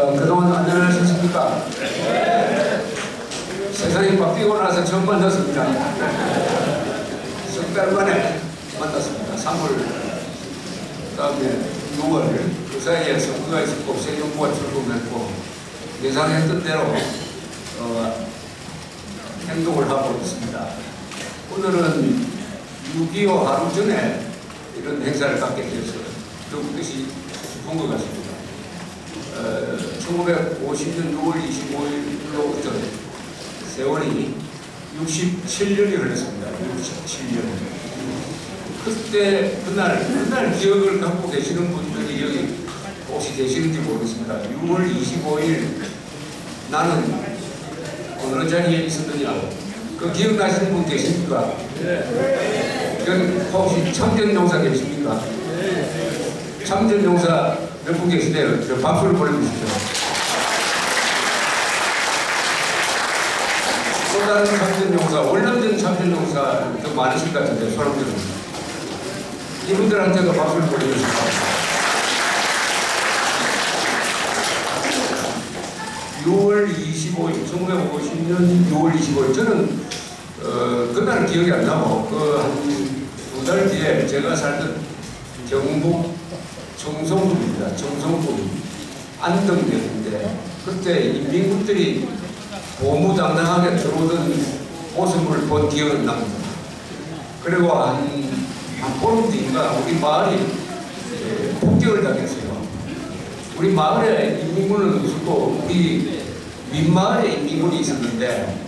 그동안 안녕하셨습니까? 세상이 바뀌고 나서 처음 만났습니다. 석 달 만에 만났습니다. 3월, 그다음에 6월, 그 사이에 선거가 있었고, 새 정부가 출범했고, 예상했던 대로 행동을 하고 있습니다. 오늘은 6.25 하루 전에 이런 행사를 갖게 되어서 좀 뜻이 깊은 것 같습니다. 1950년 6월 25일로부터 세월이 67년이 흘렀습니다. 67년. 그때, 그날 기억을 갖고 계시는 분들이 여기 혹시 계시는지 모르겠습니다. 6월 25일 나는 어느 자리에 있었느냐. 그 기억나시는 분 계십니까? 네. 혹시 참전용사 계십니까? 네. 참전용사 몇 분 계시네요. 저 박수를 보내주시죠. 또 다른 참전용사, 월남전 참전용사 좀 많으실 것 같은데, 사람들은. 이분들한테도 박수를 보내주시죠. 6월 25일, 1950년 6월 25일. 저는, 그날 기억이 안 나고, 한 두 달 뒤에 제가 살던 경북 청송군입니다. 청송군 안동대인데, 그때 인민군들이 고무당당하게 들어오던 모습을 본 기억은 납니다. 그리고 한 보름 뒤인가 우리 마을이 폭격을 당했어요. 우리 마을에 인민군은 없었고 우리 윗마을에 인민군이 있었는데,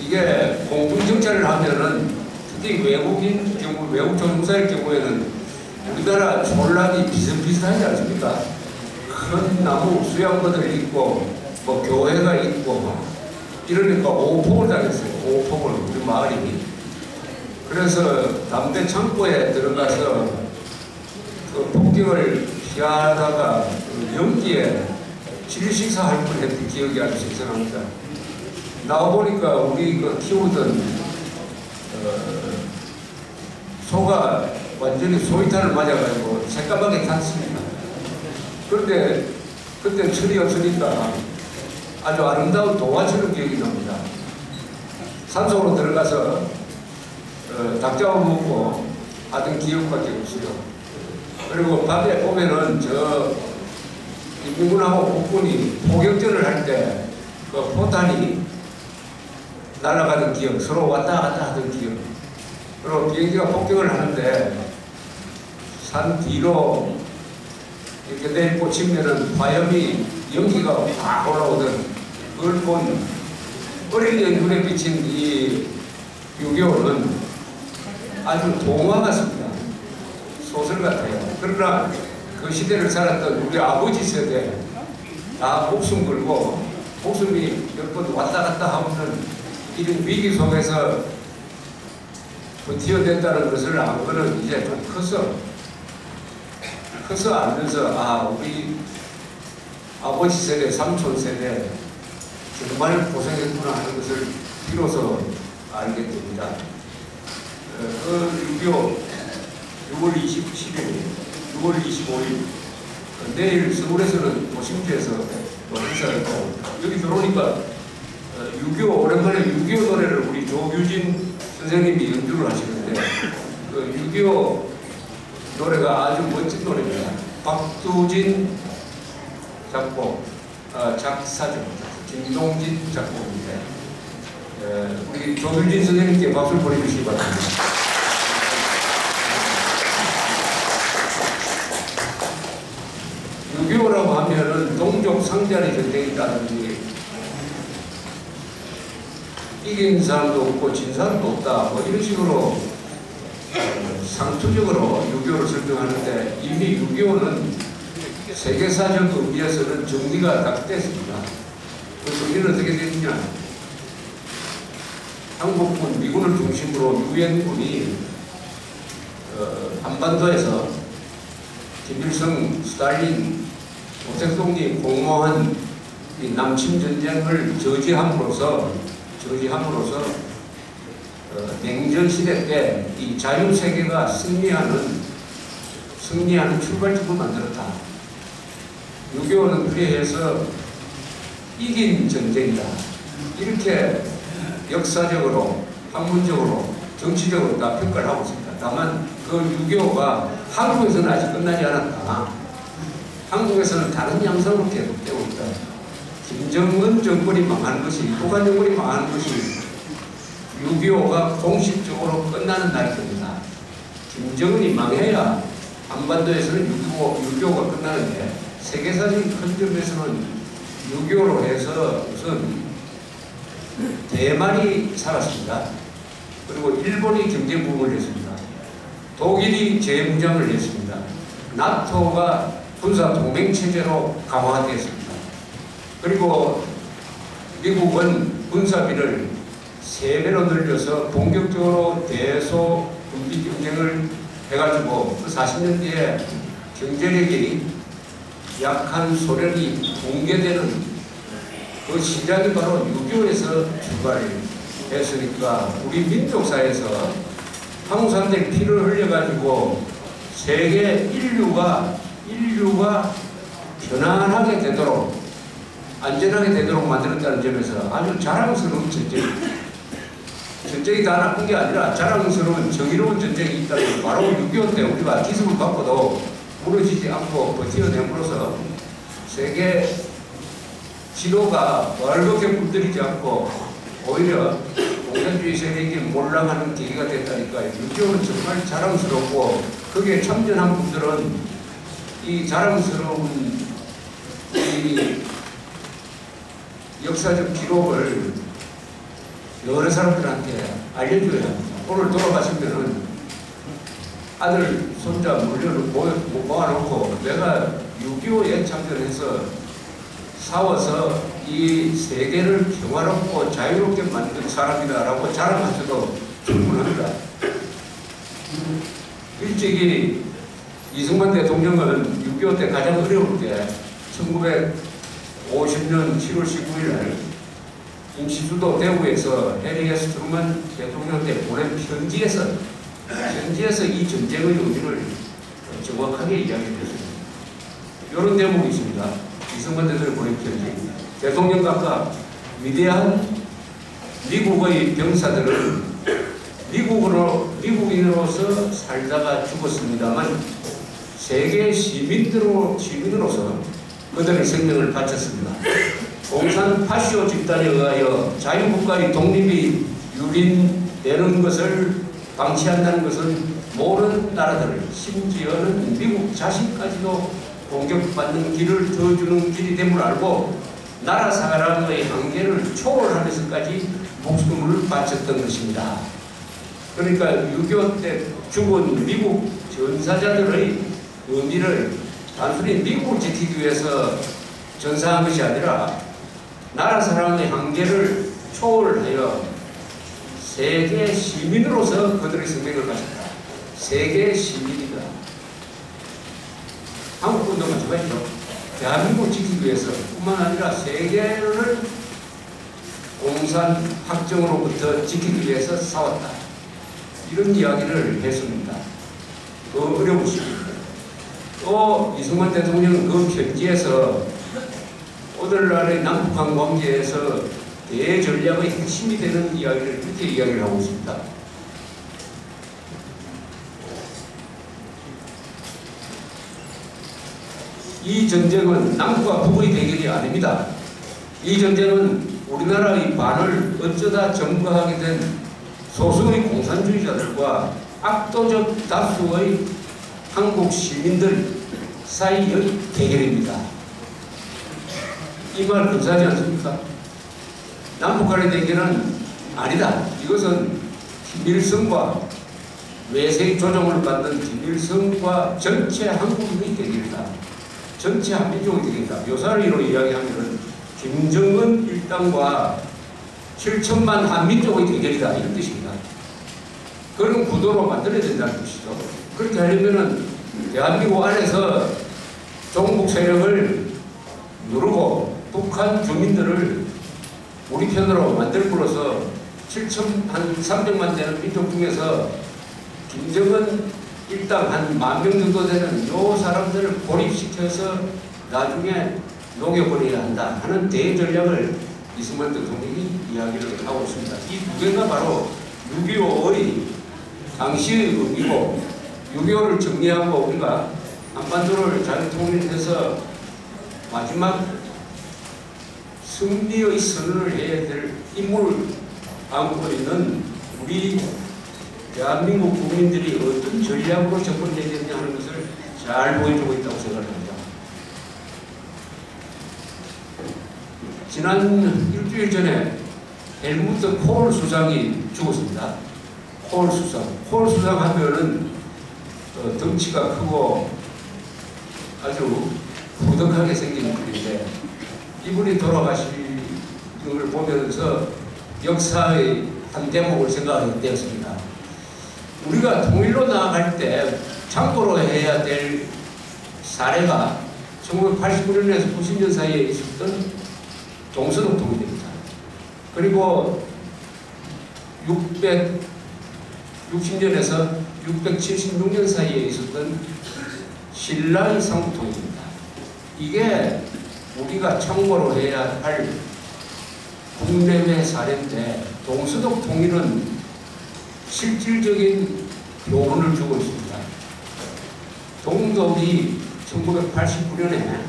이게 공중정찰을 하면은 특히 외국인 경우, 외국 조종사일 경우에는 우리나라 전락이 비슷비슷하지 않습니까? 큰 나무 수양버들 있고 뭐 교회가 있고 이러니까 오폭을 당했어요. 오폭을 우리 마을이. 그래서 담배 창고에 들어가서 그 폭격을 피하다가 그 연기에 질식사할 뻔했던 기억이 아주 생생합니다. 나와보니까 우리 그 키우던 소가 완전히 소위탄을 맞아가지고 새까맣게 탔습니다. 그런데 그때 철이 없으니까 아주 아름다운 동화처럼 기억이 납니다. 산속으로 들어가서 닭장을 먹고 하던 기억밖에 없어요. 그리고 밤에 보면은 저 인민군하고 국군이 포격전을 할 때 그 포탄이 날아가는 기억, 서로 왔다 갔다 하던 기억. 그리고 비행기가 폭격을 하는데 산 뒤로 이렇게 내리꽂히면은 화염이 연기가 확 올라오던 그걸 본 어린 애 눈에 비친 이 6.25는 아주 동화 같습니다. 소설 같아요. 그러나 그 시대를 살았던 우리 아버지 세대 다 목숨 걸고 목숨이 몇 번 왔다 갔다 하면 이런 위기 속에서 버텨낸다는 것을 안 거는 이제 좀 커서 알면서, 아, 우리 아버지 세대, 삼촌 세대 정말 고생했구나 하는 것을 비로소 알게 됩니다. 그 6.25 6월 27일, 6월 25일 내일 서울에서는 도심지에서 행사를 하고, 여기 들어오니까 6.25 오랜만에 6.25 노래를 우리 조규진 선생님이 연주를 하시는데, 그 6.25 노래가 아주 멋진 노래입니다. 박두진 작곡, 작사죠. 김동진 작곡인데, 우리 조규진 선생님께 박수를 보내주시기 바랍니다. 유교라고 하면은 동족 상자리 전쟁이라든지 이긴 사람도 없고 진 사람도 없다 뭐 이런 식으로 상투적으로 유교를 설정하는데, 이미 유교는 세계사적 의미에서는 정리가 딱 됐습니다. 그 정리는 어떻게 됐느냐, 한국군, 미군을 중심으로 유엔군이 한반도에서 김일성, 스탈린, 모택동이 공모한 이 남침 전쟁을 저지함으로써 냉전 시대 때 이 자유 세계가 승리하는 출발점을 만들었다. 6.25는 그래서 이긴 전쟁이다. 이렇게 역사적으로, 학문적으로, 정치적으로 다 평가를 하고 있습니다. 다만 그 6.25가 한국에서는 아직 끝나지 않았다. 한국에서는 다른 양상으로 계속되고 있다. 김정은 정권이 망하는 것이, 북한 정권이 망하는 것이 6.25가 공식적으로 끝나는 날이 됩니다. 김정은이 망해야 한반도에서는 6.25가 끝나는데, 세계사적인 큰 점에서는 6.25로 해서 우선 대만이 살았습니다. 그리고 일본이 경제 부흥을 했습니다. 독일이 재무장을 했습니다. 나토가 군사 동맹 체제로 강화됐습니다. 그리고 미국은 군사비를 3배로 늘려서 본격적으로 대소 군비 경쟁을 해가지고 그 40년 뒤에 경제력이 약한 소련이 붕괴되는 그 시작이 바로 6.25에서 출발했으니까 우리 민족사에서 한국 사람들이 피를 흘려가지고 세계 인류가 편안하게 되도록, 안전하게 되도록 만들었다는 점에서 아주 자랑스러운 전쟁이 다 나쁜 게 아니라 자랑스러운 정의로운 전쟁이 있다는, 바로 6.25 때 우리가 기습을 받고도 무너지지 않고 버텨냄으로써 세계 지도가 월급에 물들이지 않고 오히려 공산주의 세력이 몰락하는 계기가 됐다니까 6.25는 정말 자랑스럽고, 거기에 참전한 분들은 이 자랑스러운 이 역사적 기록을 여러 사람들한테 알려줘야 합니다. 오늘 돌아가시면은 아들, 손자 모아놓고 내가 6.25에 참전해서 싸워서 이 세계를 평화롭고 자유롭게 만든 사람이다라고 자랑하셔도 충분합니다. 일찍이 이승만 대통령은 6.25 때 가장 어려울 때 1950년 7월 19일 날 임시수도 대구에서 해리 S. 트루먼 대통령한테 보낸 편지에서 이 전쟁의 의미를 정확하게 이야기했습니다. 이런 대목이 있습니다. 이승만 대통령 보낸 편지. 대통령 각각 위대한 미국의 병사들은 미국인으로서 살다가 죽었습니다만 세계 시민으로서 그들의 생명을 바쳤습니다. 공산 파시오 집단에 의하여 자유국가의 독립이 유린되는 것을 방치한다는 것은 모든 나라들, 심지어는 미국 자신까지도 공격받는 길을 터주는 길이 됨을 알고 나라 사람의 한계를 초월하면서까지 목숨을 바쳤던 것입니다. 그러니까 6.25 때 죽은 미국 전사자들의 의미를 단순히 미국을 지키기 위해서 전사한 것이 아니라 나라 사람의 한계를 초월하여 세계 시민으로서 그들의 생명을 바쳤다. 세계 시민이다. 한국군도 마찬가지죠. 대한민국을 지키기 위해서 뿐만 아니라 세계를 공산 확정으로부터 지키기 위해서 싸웠다. 이런 이야기를 했습니다. 어려우십니다. 또 이승만 대통령은 그 편지에서 오늘날의 남북한 관계에서 대전략의 핵심이 되는 이야기를 이렇게 이야기를 하고 있습니다. 이 전쟁은 남과 북의 대결이 아닙니다. 이 전쟁은 우리나라의 반을 어쩌다 점거하게 된 소수의 공산주의자들과 압도적 다수의 한국 시민들 사이의 대결입니다. 이 말 근사하지 않습니까? 남북 간의 대결은 아니다. 이것은 김일성과 외세의 조종을 받는 김일성과 전체 한국인의 대결이다. 전체 한민족의 대결이다. 묘사로 이야기하면 김정은 일당과 7천만 한민족의 대결이다. 이런 뜻입니다. 그런 구도로 만들어야 된다는 뜻이죠. 그렇게 하려면은 대한민국 안에서 종북 세력을 누르고 북한 주민들을 우리 편으로 만들므로써 300만 되는 민족 중에서 김정은 일당 한 10,000명 정도 되는 요 사람들을 고립시켜서 나중에 녹여버려야 한다 하는 대전략을 이승만 대통령이 이야기를 하고 있습니다. 이 두 개가 바로 6.25의 당시의 의미고 6.25를 정리하고 우리가 한반도를 잘 통일해서 마지막 승리의 선언을 해야 될 임무를 안고 있는 우리 대한민국 국민들이 어떤 전략으로 접근해야 되느냐 하는 것을 잘 보여주고 있다고 생각합니다. 지난 일주일 전에 헬무트 콜 수상이 죽었습니다. 콜 수상 하면은 덩치가 크고 아주 후덕하게 생긴 분인데 이분이 돌아가신 걸 보면서 역사의 한 대목을 생각하게 되었습니다. 우리가 통일로 나아갈 때 참고로 해야 될 사례가 1989년에서 90년 사이에 있었던 동서독 통일입니다. 그리고 660년에서 676년 사이에 있었던 신라의 삼국통일입니다. 이게 우리가 참고로 해야 할 국내외 사례인데 동서독 통일은 실질적인 교훈을 주고 있습니다. 동독이 1989년에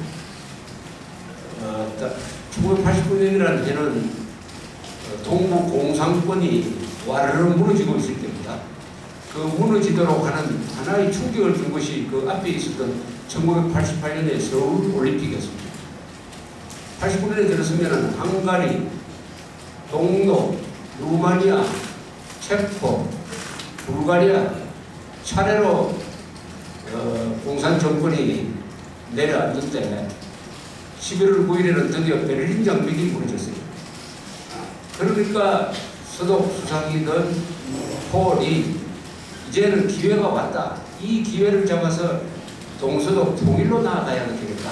1989년이라는 해는 동북 공산권이 와르르 무너지고 있을 때입니다. 그 무너지도록 하는 하나의 충격을 준 것이 그 앞에 있었던 1988년의 서울 올림픽이었습니다. 89년에 들어서면 헝가리, 동독, 루마니아, 체코, 불가리아 차례로 공산 정권이 내려앉는데 11월 9일에는 드디어 베를린 장벽이 무너졌어요. 그러니까 서독 수상이던 폴이 이제는 기회가 왔다. 이 기회를 잡아서 동서독 통일로 나아가야 되겠다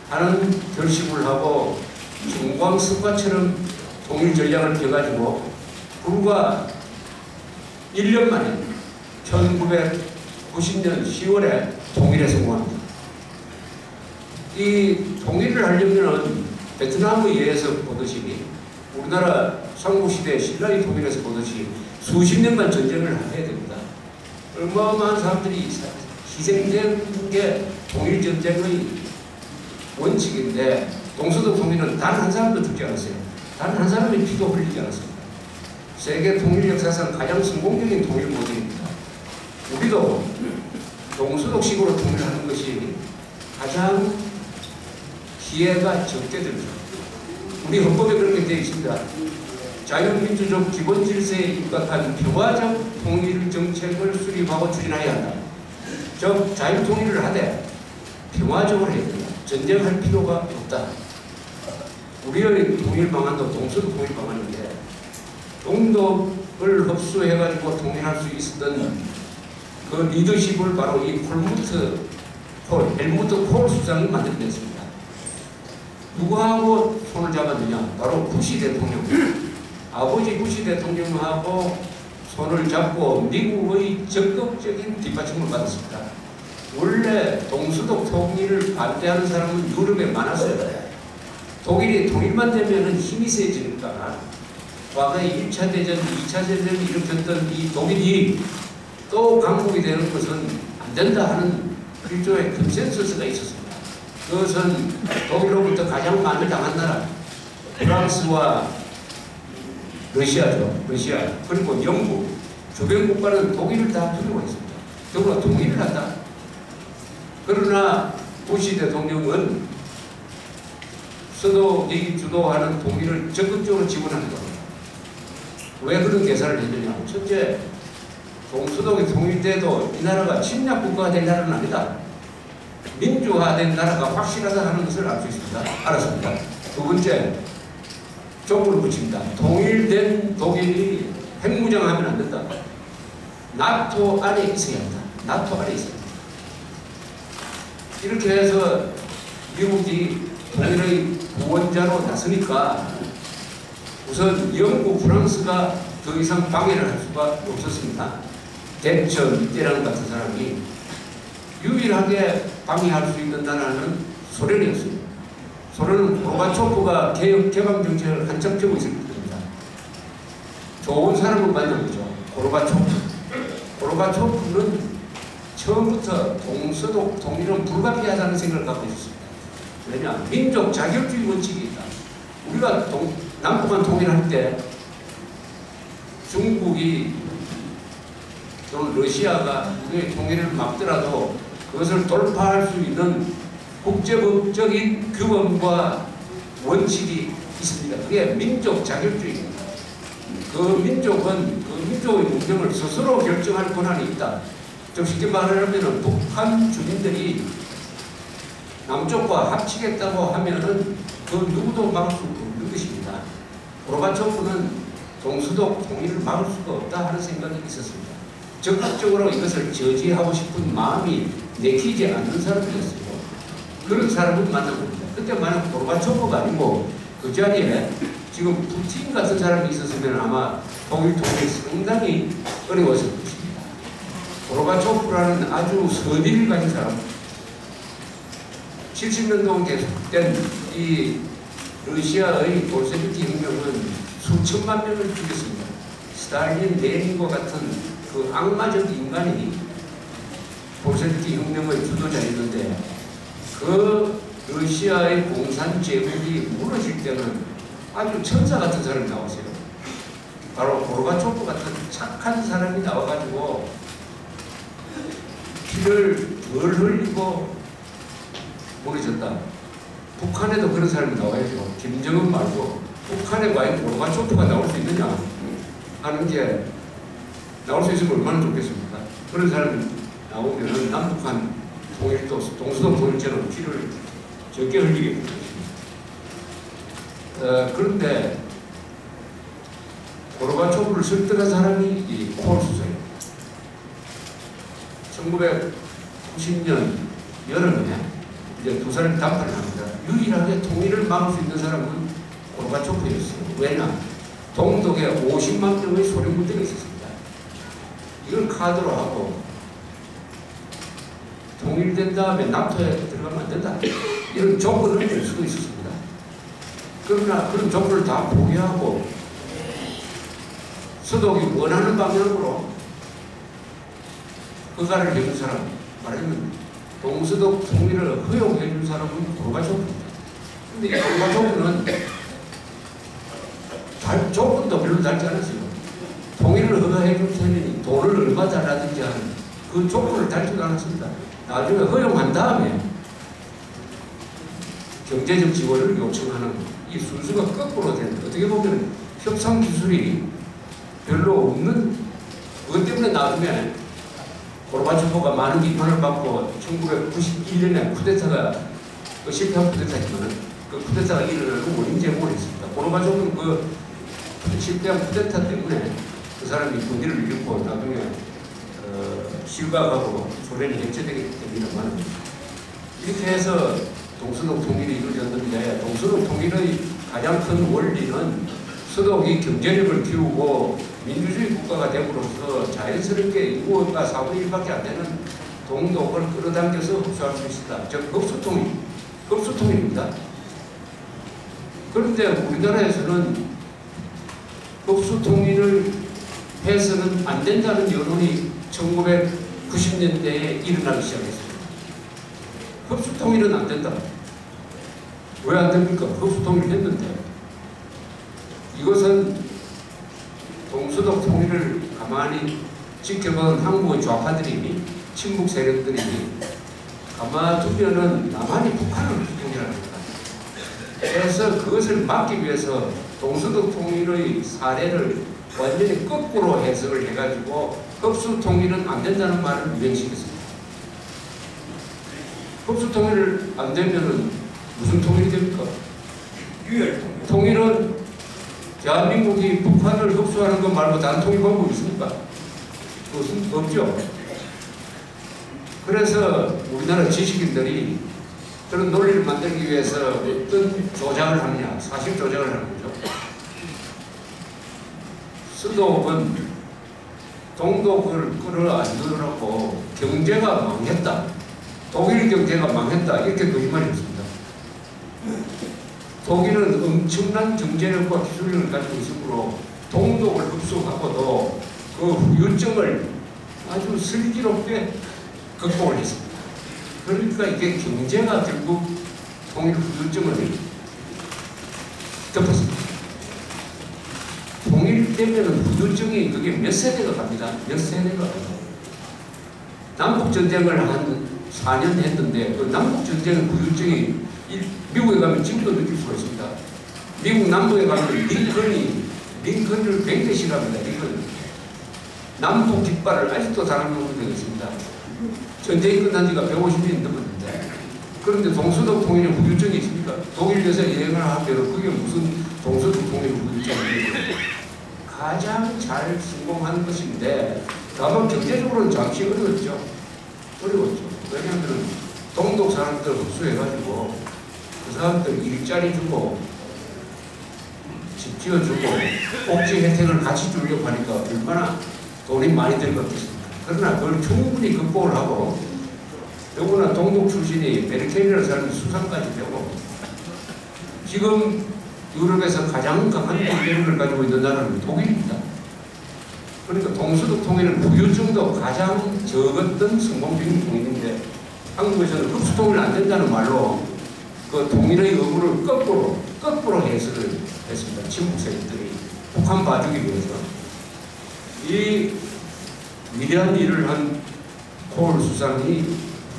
하는 결심을 하고 중광석화처럼 통일 전략을 펴가지고 불과 1년 만에 1990년 10월에 통일에 성공합니다. 이 통일을 하려면 베트남에 의해서 보듯이 우리나라 삼국시대 신라의 통일에서 보듯이 수십 년간 전쟁을 해야 됩니다. 어마어마한 사람들이 희생된 게 통일전쟁의 원칙인데 동서독 통일은 단 한 사람도 죽지 않았어요. 단 한 사람의 피도 흘리지 않았습니다. 세계 통일 역사상 가장 성공적인 통일 모델입니다. 우리도 동서독식으로 통일하는 것이 가장 기회가 적게 됩니다. 우리 헌법에 그렇게 되어 있습니다. 자유민주적 기본 질서에 입각한 평화적 통일 정책을 수립하고 추진해야 한다. 즉 자유통일을 하되 평화적으로 해야 된다. 전쟁할 필요가 없다. 우리의 통일 방안도 동서독 통일 방안인데 동독을 흡수해가지고 통일할 수 있었던 그 리더십을 바로 이 헬무트 콜 수상이 만들어냈습니다. 누구하고 손을 잡았느냐? 바로 부시 대통령. 아버지 부시 대통령하고 손을 잡고 미국의 적극적인 뒷받침을 받았습니다. 원래 동서독 통일을 반대하는 사람은 유럽에 많았어요. 독일이 통일만 되면 힘이 세지니까 과거에 1차 대전, 2차 대전을 일으켰던 이 독일이 또 강국이 되는 것은 안 된다 하는 일종의 컨센서스가 있었습니다. 그것은 독일로부터 가장 많이 당한 나라 프랑스와 러시아죠. 러시아 그리고 영국 주변 국가는 독일을 다 두려워 했습니다. 더불어 통일을 한다. 그러나 부시 대통령은 서독이 주도하는 통일을 적극적으로 지원하는 겁니다. 왜 그런 계산을 했느냐? 첫째, 동서독이 통일돼도 이 나라가 침략 국가가 될 나라는 아니다. 민주화된 나라가 확실하다 하는 것을 알 수 있습니다. 알았습니다. 두 번째, 조건을 붙입니다. 통일된 독일이 핵무장하면 안 된다. 나토 안에 있어야 한다. 나토 안에 있어야 한다. 이렇게 해서 미국이 통일의 구원자로 나서니까 우선 영국, 프랑스가 더 이상 방해를 할 수가 없었습니다. 대처, 밑대랑 같은 사람이 유일하게 방해할 수 있는 나라는 소련이었습니다. 소련은 고르바초프가 개방 정책을 한참 펴고 있을 때입니다. 좋은 사람을 만난 거죠. 고르바초프는 처음부터 동서독 통일은 불가피하다는 생각을 갖고 있었습니다. 왜냐? 민족 자격주의 원칙이 있다. 우리가 남북한 통일할 때 중국이 또는 러시아가 우리의 통일을 막더라도 그것을 돌파할 수 있는 국제법적인 규범과 원칙이 있습니다. 그게 민족 자격주의입니다. 그 민족은 그 민족의 운명을 스스로 결정할 권한이 있다. 좀 쉽게 말하면 북한 주민들이 남쪽과 합치겠다고 하면은 그 누구도 막을 수 없는 것입니다. 고르바초프는 동서독 통일을 막을 수가 없다 하는 생각이 있었습니다. 적극적으로 이것을 저지하고 싶은 마음이 내키지 않는 사람이었어요. 그런 사람을 만난 겁니다. 그때 만약 고르바초프가 아니고 그 자리에 지금 푸틴 같은 사람이 있었으면 아마 통일이 상당히 어려웠을 것입니다. 고르바초프라는 아주 선의를 가진 사람, 70년 동안 계속된 이 러시아의 볼셰비키 혁명은 수천만 명을 죽였습니다. 스탈린, 레닌과 같은 그 악마적 인간이 볼셰비키 혁명의 주도자였는데 그 러시아의 공산 제국이 무너질 때는 아주 천사 같은 사람이 나왔어요. 바로 고르바초프 같은 착한 사람이 나와가지고 피를 덜 흘리고 무너졌다. 북한에도 그런 사람이 나와야죠. 김정은 말고 북한에 과연 고르바초프가 나올 수 있느냐 하는 게 나올 수 있으면 얼마나 좋겠습니까? 그런 사람이 나오면 남북한 통일도 동서독 통일처럼 피를 적게 흘리게 됩니다. 그런데 고르바초프를 설득한 사람이 이 콜 수석입니다. 1990년 여름에 이제 두 사람이 담판을 합니다. 유일하게 통일을 막을 수 있는 사람은 고르바초프였어요. 왜냐? 동독에 50만 명의 소련 군대가 있었습니다. 이걸 카드로 하고 통일된 다음에 나토에 들어가면 안 된다. 이런 조건을 낼 수도 있었습니다. 그러나 그런 조건을 다 포기하고 서독이 원하는 방향으로 허가를 해준 사람, 말하자면 동서독 통일을 허용해 준 사람은 고르바초프입니다. 근데 이 고르바초프는 조건도 별로 달지 않았어요. 통일을 허가해 줄 테니 돈을 얼마 달라든지 하는 그 조건을 달지도 않았습니다. 나중에 허용한 다음에 경제적 지원을 요청하는 이 순수가 거꾸로 된, 어떻게 보면 협상 기술이 별로 없는, 그것 때문에 나중에 고르바초프가 많은 비판을 받고 1991년에 쿠데타가 실패한 쿠데타지만 그 쿠데타가 일어나는 원인 제공을 했습니다. 고르바초프는 그 실패한 쿠데타 때문에 그 사람이 군대를 잃고 나중에 실각하고 소련이 해체되기 때문이라고 이렇게 해서 동서독 통일이 이루어졌는데, 동서독 통일의 가장 큰 원리는 서독이 경제력을 키우고 민주주의 국가가 됨으로써 자연스럽게 인구가 4분의 1밖에 안 되는 동독을 끌어당겨서 흡수할 수 있다. 즉 흡수통일입니다. 그런데 우리나라에서는 흡수통일을 해서는 안 된다는 여론이 1990년대에 일어나기 시작했습니다. 흡수통일은 안 된다. 왜 안 됩니까? 흡수통일 했는데. 이것은 동서독 통일을 가만히 지켜본 한국의 좌파들이, 친북 세력들이 가만두면은 나만이 북한을 통일합니다. 그래서 그것을 막기 위해서 동서독 통일의 사례를 완전히 거꾸로 해석을 해가지고 흡수 통일은 안 된다는 말을 유행시켰습니다. 흡수 통일을 안 되면은 무슨 통일이 됩니까? 유혈 통일. 통일은 대한민국이 북한을 흡수하는 것 말고 다른 통일 방법이 있습니까? 그것은 없죠. 그래서 우리나라 지식인들이 그런 논리를 만들기 위해서 어떤 조작을 하느냐, 사실 조작을 하는 거죠. 서독은 동독을 끌어안으려고 경제가 망했다, 독일 경제가 망했다, 이렇게 거짓말을 했습니다. 독일은 엄청난 경제력과 기술력을 가지고 있으므로 동독을 흡수하고도 그 후유증을 아주 슬기롭게 극복을 했습니다. 그러니까 이게 경제가 결국 통일 후유증을 덮었습니다. 통일되면 후유증이 그게 몇 세대가 갑니다. 몇 세대가 갑니다. 남북전쟁을 한 4년 했는데 그 남북전쟁의 후유증이 미국에 가면 지금도 느낄 수가 있습니다. 미국 남부에 가면 링컨을 굉장히 싫어합니다. 링컨. 남북 깃발을 아직도 사랑하는 데가 있습니다. 전쟁이 끝난 지가 150년이 넘었는데 그런데 동서독 통일의 후유증이 있습니까? 독일에서 여행을 하면 그게 무슨 동서독 통일의 후유증이에요? 가장 잘 성공한 것인데 다만 경제적으로는 잠시 어려웠죠. 왜냐하면 동독 사람들 흡수해가지고 그 사람들 일자리 주고 집 지어주고 복지 혜택을 같이 주려고 하니까 얼마나 돈이 많이 들 것 같겠습니까? 그러나 그걸 충분히 극복을 하고 더구나 동독 출신이 메르켈이라는 사람이 수상까지 되고 지금 유럽에서 가장 강한 경제력을 가지고 있는 나라는 독일입니다. 그러니까 동서독 통일은 후유증도 가장 적었던 성공적인 통일인데 한국에서는 흡수통일 안 된다는 말로 그 통일의 의무를 거꾸로 해석을 했습니다. 친북 세력들이 북한 봐주기 위해서 이 위대한 일을 한 콜 수상이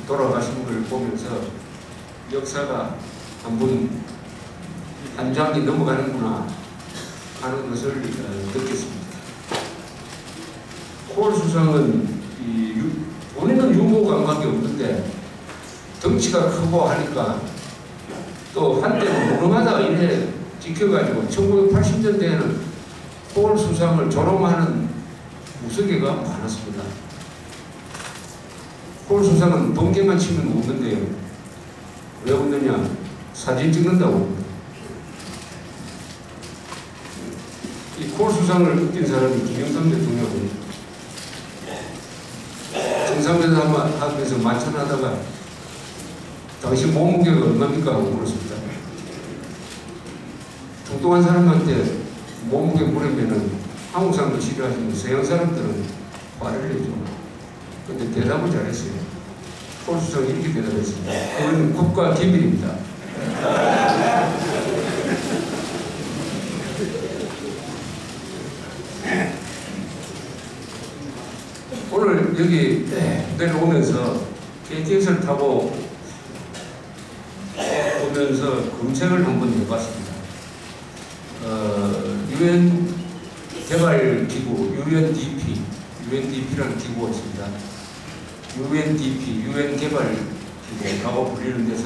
돌아가신 걸 보면서 역사가 한 장이 넘어가는구나 하는 것을 느꼈습니다. 콜 수상은 본인은 유머 감각이 없는데 덩치가 크고 하니까 또 한때는 무능하다가 이래 지켜가지고 1980년대에는 콜 수상을 조롱하는 우스개가 많았습니다. 콜 수상은 번개만 치면 웃는데요. 왜 웃느냐? 사진 찍는다고 웃는다. 이 콜 수상을 웃긴 사람이 김영삼 대통령입니다. 정상회담 하면서 만찬하다가 당신 몸무게가 얼마입니까? 하고 물었습니다. 뚱뚱한 사람한테 몸무게 물으면은 한국 사람도 싫어하시고 서양 사람들은 화를 내죠. 근데 대답을 잘했어요. 콜 수상이 이렇게 대답했습니다. 그건 국가 기밀입니다. 오늘 여기 내려오면서 KTX를 타고 오면서 검색을 한번 해봤습니다. UN 개발기구, UNDP라는 기구가 있습니다. UNDP, UN 개발기구라고 불리는 데서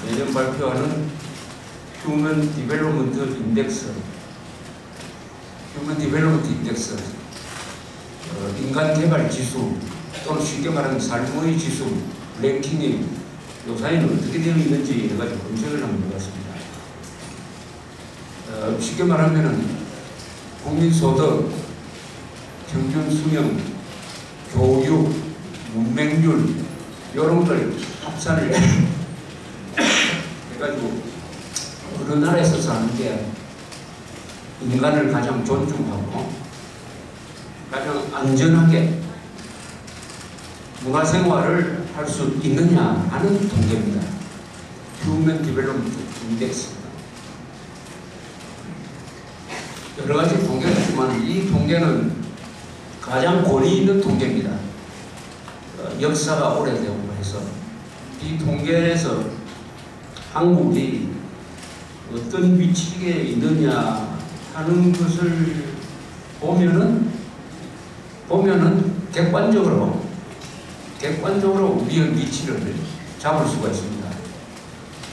매년 발표하는 휴먼 디벨롭먼트 인덱스, 인간 개발 지수 또는 쉽게 말하면 삶의 지수 랭킹이 요사이는 어떻게 되어 있는지 해가지고 검색을 한번 해봤습니다. 쉽게 말하면은 국민소득, 평균 수명, 교육, 문맹률 이런 걸 합산을 해가지고 어느 나라에서 사는 게 인간을 가장 존중하고 가장 안전하게 문화생활을 할 수 있느냐 하는 통계입니다. 휴먼 디벨롭먼트 인덱스입니다. 여러 가지 통계가 있지만 이 통계는 가장 권위 있는 통계입니다. 역사가 오래되고 해서 이 통계에서 한국이 어떤 위치에 있느냐 하는 것을 보면은 객관적으로 우리의 위치를 잡을 수가 있습니다.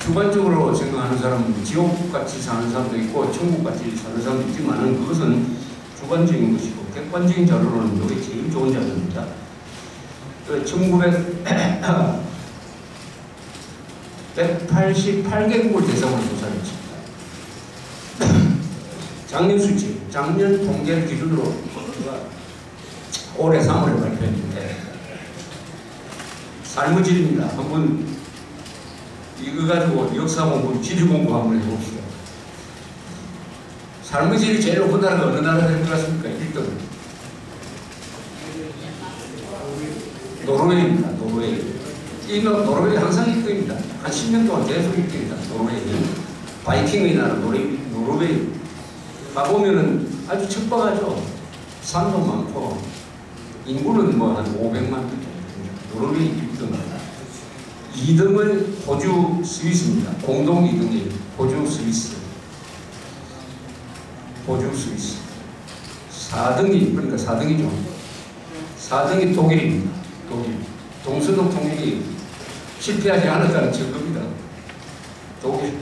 주관적으로 생각하는 사람은 지옥같이 사는 사람도 있고 천국같이 사는 사람도 있지만 그것은 주관적인 것이고 객관적인 자료로는 이게 제일 좋은 자료입니다. 188개국을 대상으로 조사를 했습니다. 작년 수치, 작년 통계를 기준으로 올해 3월에 발표했는데 삶의 질입니다. 한번 이거 가지고 역사 공부, 지리 공부 한번 해봅시다. 삶의 질이 제일 높은 나라가 어느 나라가 될 것 같습니까? 1등. 노르웨이입니다. 노르웨이. 이 노르웨이 항상 1등입니다. 한 10년 동안 계속 1등입니다. 노르웨이. 바이킹의 나라 노르웨이. 가보면은 아주 척박하죠. 산도 많고, 인구는 뭐 한 500만 명 정도. 노르웨이 1등. 2등은 호주, 스위스입니다. 공동 2등이 호주, 스위스. 호주, 스위스. 4등이, 그러니까 4등이죠. 4등이 독일입니다. 독일. 동서독 통일이 실패하지 않았다는 증거입니다. 독일.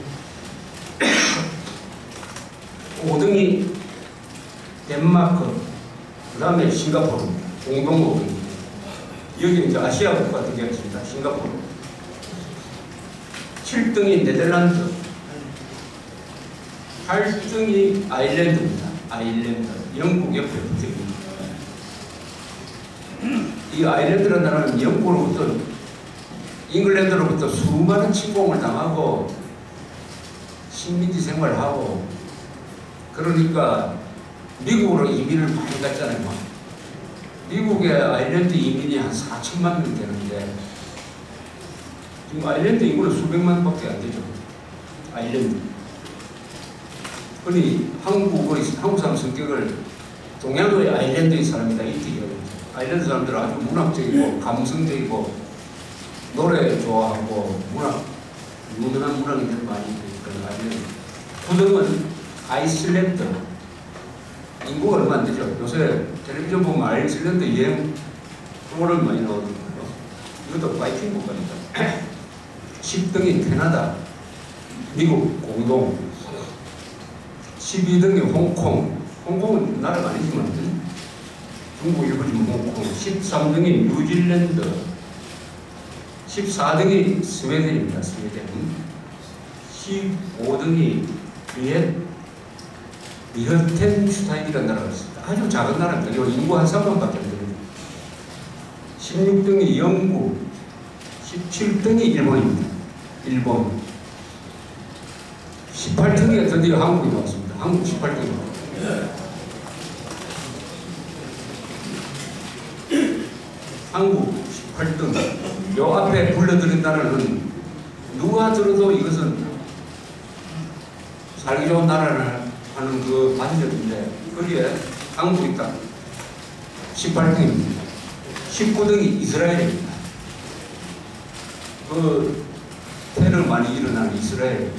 5등이 덴마크, 그 다음에 싱가포르, 공동 5등. 여기 이제 아시아 국가 등장했습니다. 싱가포르. 7등이 네덜란드, 8등이 아일랜드입니다. 아일랜드. 영국 옆에 붙어있습니다. 이 아일랜드라는 나라는 영국으로부터, 잉글랜드로부터 수많은 침공을 당하고 식민지 생활을 하고, 그러니까 미국으로 이민을 많이 갔잖아요. 미국의 아일랜드 이민이 한 4천만 명 되는데 지금 아일랜드 인구는 수백만 밖에 안 되죠. 아일랜드. 그러니 한국 사람 성격을 동양의 아일랜드의 사람이다 이렇게 얘기하죠. 아일랜드 사람들은 아주 문학적이고 감성적이고 노래 좋아하고 유능한 문학인들 많이 있는 아일랜드. 9등은 아이슬란드. 인구가 얼마 안 되죠. 요새 텔레비전 보면 아이슬란드 여행 프로그램 많이 나오거든요. 이것도 바이킹 국가입니다. 10등이 캐나다, 미국 공동. 12등이 홍콩. 홍콩은 나라가 아니지만 중국, 일본이면 홍콩. 13등이 뉴질랜드. 14등이 스웨덴입니다. 스웨덴. 15등이 리흐텐슈타인이라는 나라가 있습니다. 아주 작은 나라입니다. 인구 한 3만밖에 안 됩니다. 16등이 영국, 17등이 일본입니다. 일본. 18등이 드디어 한국이 나왔습니다. 한국 18등입니다. 한국 18등. 요 앞에 불러드린 나라는 누가 들어도 이것은 살기 좋은 나라를 하는 그 반전인데, 거기에 한국이 딱 18등입니다. 19등이 이스라엘입니다. 그 테러 많이 일어나는 이스라엘.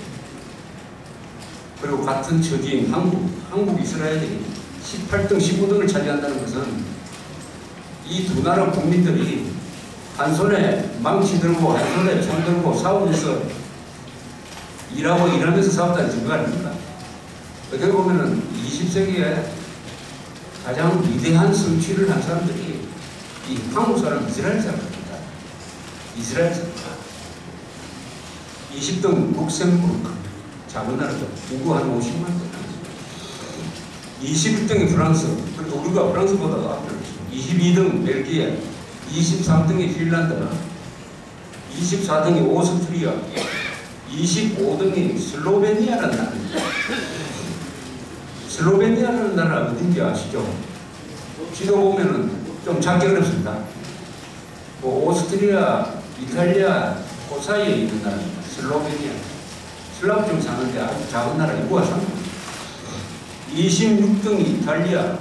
그리고 같은 처지인 한국 이스라엘이 18등, 19등을 차지한다는 것은 이 두 나라 국민들이 한 손에 망치 들고 한 손에 총 들고 싸우면서 일하면서 싸웠다는 증거 아닙니까? 어떻게 보면은 20세기에 가장 위대한 성취를 한 사람들이 이 한국 사람, 이스라엘 사람입니다. 이스라엘 사람. 20등 룩셈부르크. 작은 나라죠. 인구 한 50만 명. 21등이 프랑스. 그리고 우리가 프랑스보다 앞에 있습니다. 22등 벨기에. 23등이 핀란드. 24등이 오스트리아. 25등이 슬로베니아라는 나라입니다. 슬로베니아라는 나라 어딘지 아시죠? 지도 보면은 좀 찾기 어렵습니다. 오스트리아, 이탈리아 그 사이에 있는 나라입니다. 슬로베니아. 슬라브 중 사는데 아주 작은 나라 인구가 3등. 26등이 이탈리아,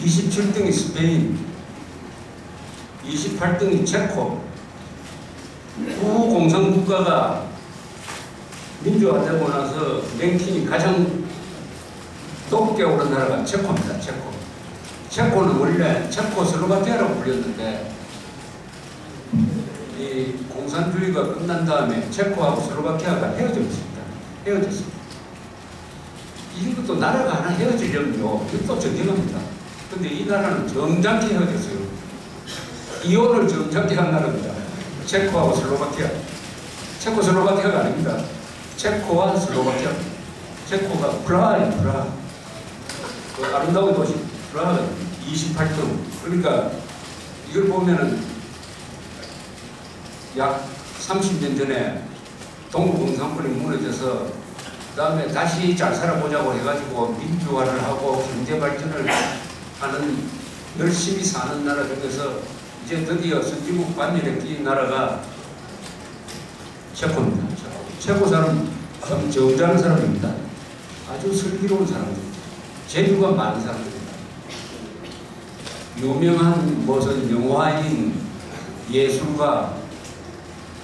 27등이 스페인, 28등이 체코. 두 공산국가가 민주화되고 나서 랭킹이 가장 높게 오른 나라가 체코입니다. 체코는 원래 체코슬로바키아라고 불렸는데 이 공산주의가 끝난 다음에 체코하고 슬로바키아가 헤어졌습니다. 이것도 나라가 하나 헤어지려면요, 이것도 정경합니다. 근데 이 나라는 정장기 헤어졌어요. 이혼을 정장기 한 나라입니다. 체코하고 슬로바키아. 체코슬로바키아가 아닙니다. 체코와 슬로바키아. 체코가 프라하입니다. 그 아름다운 도시 프라하 28등. 그러니까 이걸 보면은 약 30년 전에 동부공산권이 무너져서 그 다음에 다시 잘 살아보자고 해가지고 민주화를 하고 경제 발전을 하는 열심히 사는 나라 중에서 이제 드디어 선진국 반열에 끼인 나라가 체코입니다. 체코 사람 참 점잖은 사람입니다. 아주 슬기로운 사람입니다. 재주가 많은 사람입니다. 유명한 무슨 영화인 예술가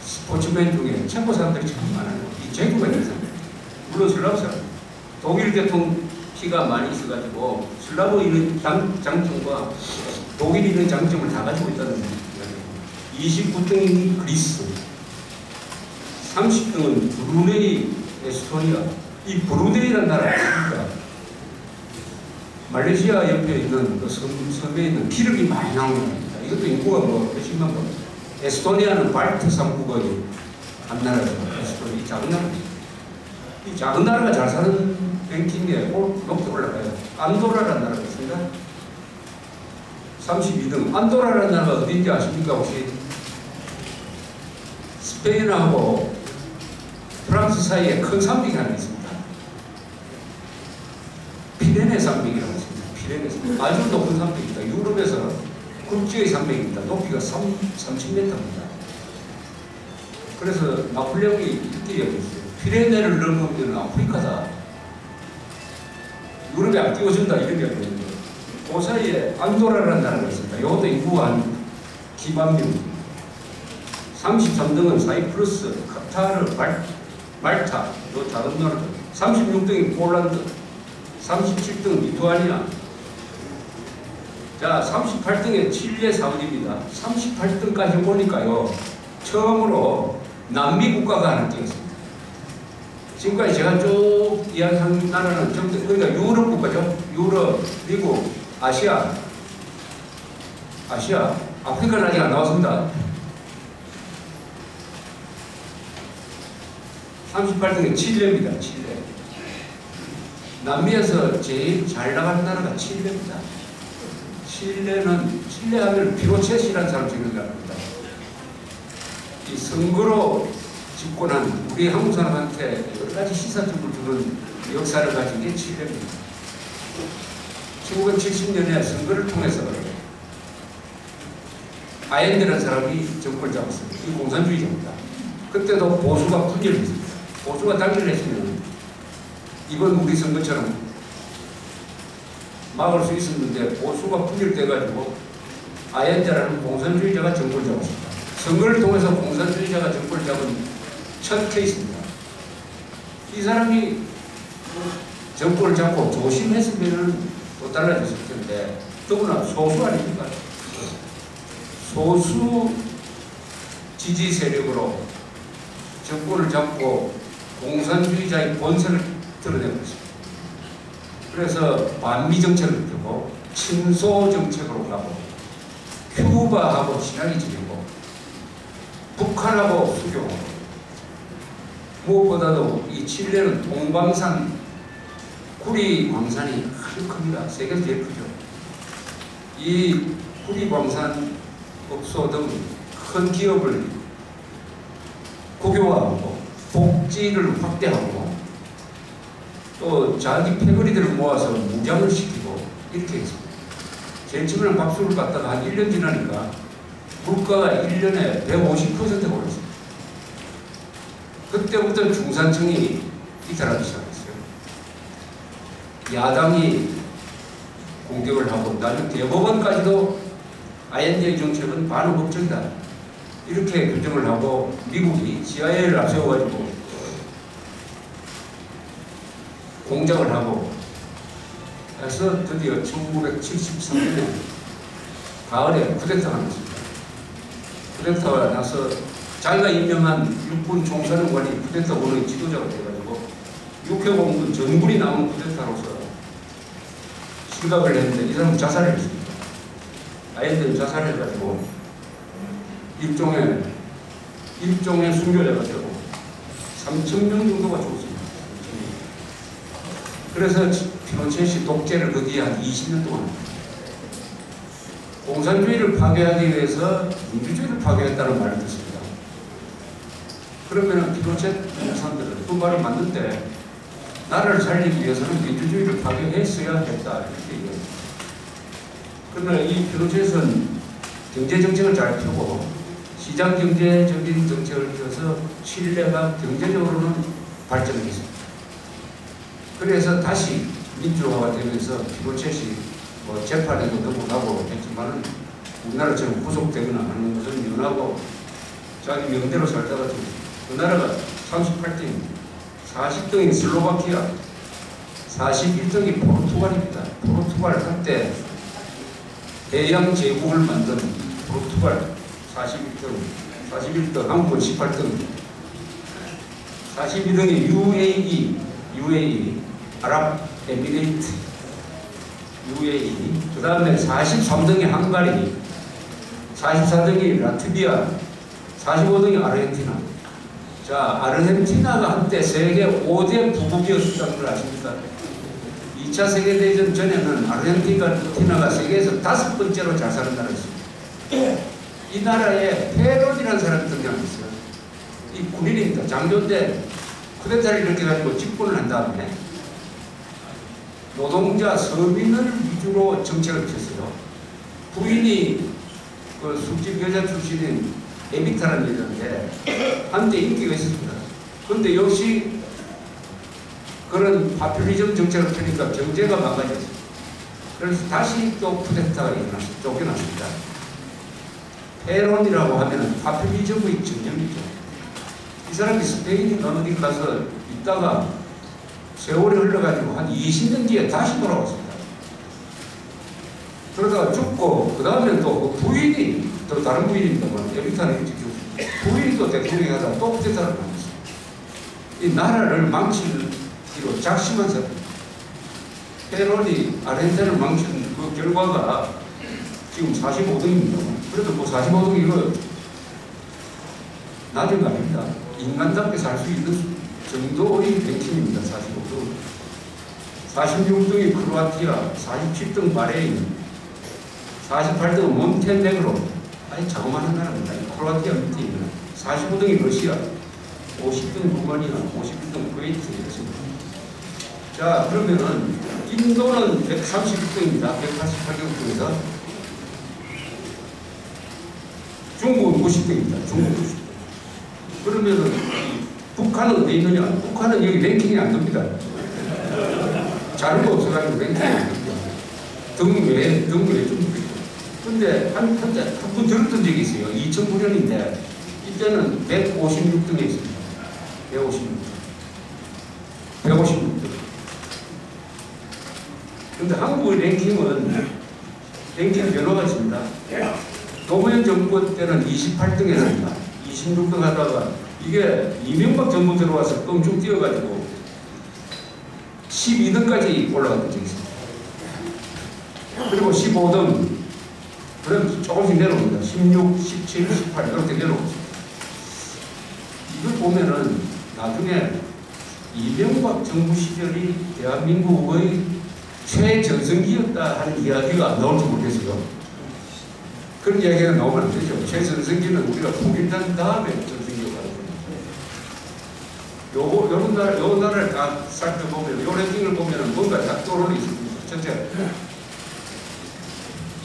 스포츠맨 중에 체코 사람들이 참 많아요. 이 재주가 있는 사람. 물론 슬라브 사람. 독일 계통 피가 많이 있어가지고 슬라브인의 장점과 독일인의 장점을 다 가지고 있다는 거예요. 29등이 그리스, 30등은 브루네이, 에스토니아. 이 브루네이라는 나라가 있습니다. 말레이시아 옆에 있는 그 섬에 있는 기름이 많이 나오는 겁니다. 이것도 인구가 뭐 몇십만 번. 에스토니아는 발트 3국의 한 나라죠. 에스토니아, 작은 나라. 이 작은 나라가 잘 사는 랭킹에 높게 올라가요. 안도라라는 나라가 있습니다. 32등. 안도라라는 나라가 어디인지 아십니까 혹시? 스페인하고 프랑스 사이에 큰 산맥이 하나 있습니다. 피레네 산맥이라고 있습니다. 피레네 산맥. 아주 높은 산맥입니다. 유럽에서 국지의 산맥입니다. 높이가 30m입니다. 그래서 나폴레옹이 이렇게 얘기했어요. 피레네를 넘으면 아프리카다. 유럽에 안 띄워준다. 이런 얘기했는데 그 사이에 안도라라는 나라가 있습니다. 이것도 인구가 한 기반 명. 33등은 사이프러스, 카타르, 말타, 요 작은 나라죠. 36등이 폴란드, 37등 리투아니아. 자, 38등에 칠레, 사우디입니다. 38등까지 보니까요, 처음으로 남미 국가가 하나 뛰었습니다. 지금까지 제가 쭉 이야기한 나라는 전부 그러니까 유럽 국가죠. 유럽, 미국, 아시아, 아프리카는 아직 안 나왔습니다. 38등에 칠레입니다. 칠레. 남미에서 제일 잘 나가는 나라가 칠레입니다. 칠레 하면 피노쳇이라는 사람 생각납니다. 이 선거로 집권한 우리 한국 사람한테 여러 가지 시사점을 주는 역사를 가진 게 칠레입니다. 1970년에 선거를 통해서 아엔데라는 사람이 정권을 잡았습니다. 이 공산주의자입니다. 그때도 보수가 분열했습니다. 보수가 단결했으면 이번 우리 선거처럼 막을 수 있었는데 보수가 분열돼가지고 아엔데라는 공산주의자가 정권을 잡았습니다. 선거를 통해서 공산주의자가 정권을 잡은 첫 케이스입니다. 이 사람이 정권을 잡고 조심했으면 또 달라졌을 텐데 더구나 소수 아닙니까? 소수 지지 세력으로 정권을 잡고 공산주의자의 본색을 드러내고 있습니다. 그래서 반미 정책을 펴고 친소 정책으로 가고 큐바하고 친하게 지내고 북한하고 수교하고 무엇보다도 이 칠레는 동방산 구리 광산이 큽니다. 세계에서 제일 크죠. 이 구리 광산 업소 등 큰 기업을 국유화하고 복지를 확대하고 또 자기 패거리들을 모아서 무장을 시키고 이렇게 했습니다. 제일 처음에는 박수를 받다가 한 1년 지나니까 물가가 1년에 150%가 올랐습니다. 그때부터 중산층이 이탈하기 시작했어요. 야당이 공격을 하고 나중에 대법원까지도 아엔데의 정책은 반의법적이다. 이렇게 규정을 하고 미국이 CIA를 앞세워가지고 공작을 하고 해서 드디어 1973년에 가을에 쿠데타가 났습니다. 쿠데타가 나서 자기가 임명한 육군 총사령관이 쿠데타 원의 지도자가 돼가지고 육해공군 전군이 나온 쿠데타로서 실각을 했는데 이 사람은 자살을 했습니다. 아엔데는 자살해가지고 일종의 순교자가 되고 3,000명 정도가 죽었습니다. 그래서 피노쳇이 독재를 거기에 한 20년 동안 공산주의를 파괴하기 위해서 민주주의를 파괴했다는 말을 듣습니다. 그러면 피노체 사람들은 그 말이 맞는데 나라를 살리기 위해서는 민주주의를 파괴했어야 했다 이렇게 얘기해요. 그러나 이 피노체는 경제정책을 잘 펴고 시장경제적인 정책을 펴서 칠레가 경제적으로는 발전을 했습니다. 그래서 다시 민주화가 되면서 피노체시 뭐 재판에도 넘어가고 했지만은 우리나라처럼 구속되거나 하는 것은 연하고 자기 명대로 살다가 그 나라가 38등입니다. 40등이 슬로바키아, 41등이 포르투갈입니다. 포르투갈 한때 대양 제국을 만든 포르투갈 41등, 한국은 18등, 42등이 UAE, 아랍에미레이트, UAE, 그 다음에 43등이 헝가리, 44등이 라트비아, 45등이 아르헨티나. 자, 아르헨티나가 한때 세계 5대 부국이었다는 걸 아십니까? 2차 세계대전 전에는 아르헨티나가 세계에서 5번째로 잘 사는 나라였습니다. 이 나라에 페론이라는 사람이 등장했어요. 이 군인입니다. 장교인데 쿠데타를 일으켜가지고 집권을 한 다음에 노동자, 서민을 위주로 정책을 폈어요. 부인이 그 술집 여자 출신인 에비타라는 여자인데 한때 인기가 있었습니다. 그런데 역시 그런 파퓰리즘 정책을 펴니까 경제가 망가졌어요. 그래서 다시 또 쿠데타가 일어났습니다. 쫓겨났습니다. 페론이라고 하면 파퓰리즘의 전형이죠. 이 사람이 스페인 어디 가서 있다가 세월이 흘러가지고 한 20년 뒤에 다시 돌아왔습니다. 그러다가 죽고 그 다음에 또 부인이 또 다른 부인입니다만 에비타는 일찍 죽었습니다. 부인이 또 대통령이 하다가 또 쿠데타를 만났어요. 이 나라를 망치기로 작심한 사람. 페론이 아르헨티나를 망친 그 결과가 지금 45등입니다. 그래도 뭐 45등이 이거 낮은 거 아닙니다. 인간답게 살 수 있는 정도의 랭킹입니다. 45등. 46등이 크로아티아, 47등 바레인, 48등은 몬테네그로. 아니 자그마한 나라입니다. 크로아티아 밑에 있는 45등이 러시아, 50등 루마니아, 51등 쿠웨이트 이렇습니다. 자, 그러면은 인도는 131등입니다. 188개국에서 중국은 90등입니다. 중국 90등. 그러면은 북한은 어디 있느냐? 북한은 여기 랭킹이 안 됩니다. 자료가 없어가지고 랭킹이 안 됩니다. 등 외에 좀 있고. 근데 한 분 들었던 적이 있어요. 2009년인데 이때는 156등에 있습니다. 156등. 근데 한국의 랭킹 변화가 있습니다. 노무현 정부 때는 28등이었습니다. 26등 하다가 이게 이명박 정부 들어와서 껑충 뛰어가지고 12등까지 올라갔던 적이 있습니다. 그리고 15등, 그럼 조금씩 내려옵니다. 16, 17, 18 이렇게 내려옵니다. 이걸 보면은 나중에 이명박 정부 시절이 대한민국의 최전성기였다 하는 이야기가 안 나올지 모르겠어요. 그런 이야기가 나오면 안 되죠. 최전성기는 우리가 포기한 다음에 전성기가 가는 겁니다. 요 나라를 다 살펴보면, 요 랭킹을 보면 뭔가 딱 떠오르는 게 있습니다. 첫째,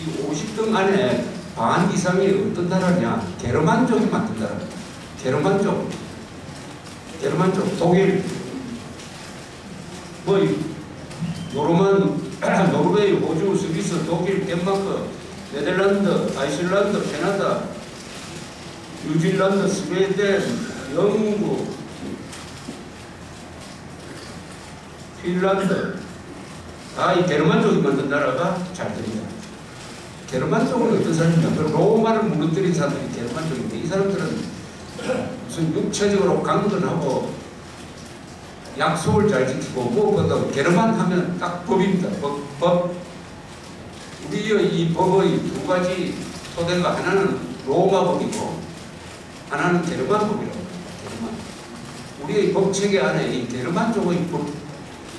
이 50등 안에 반 이상이 어떤 나라냐? 게르만족이 만든 나라입니다. 게르만족, 독일, 뭐, 노르웨이, 호주, 스위스, 독일, 덴마크, 네덜란드, 아이슬란드, 캐나다, 뉴질랜드, 스웨덴, 영국, 핀란드, 다 이 게르만족이 만든 나라가 잘 됩니다. 게르만족은 어떤 사람이냐? 그 로마를 무너뜨린 사람들이 게르만족인데 이 사람들은 무슨 육체적으로 강건하고 약속을 잘 지키고 무엇보다 게르만 하면 딱 법입니다. 법. 우리의 이 법의 두 가지 토대가 하나는 로마 법이고 하나는 게르만 법이라고 합니다. 게르만. 우리의 법 체계 안에 이 게르만 쪽의 법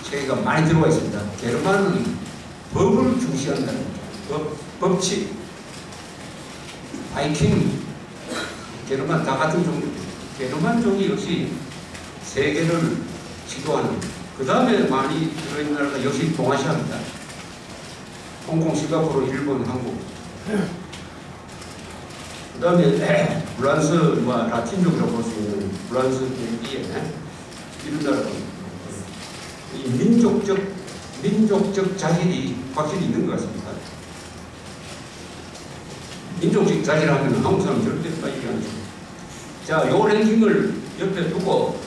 체계가 많이 들어가 있습니다. 게르만은 법을 중시한다는 거죠. 법칙, 바이킹, 게르만 다 같은 종류입니다. 게르만족이 역시 세계를 지도하는, 그 다음에 많이 들어있는 나라가 역시 동아시아입니다. 홍콩, 싱가포르, 일본, 한국. 그 다음에 프랑스, 라틴족이라고 볼 수 있는 프랑스, 벨기에 이런 나라가 이 민족적 자질이 확실히 있는 것 같습니다. 민족적 자질하면 한국 사람 절대 빠지지 않죠. 자, 요 랭킹을 옆에 두고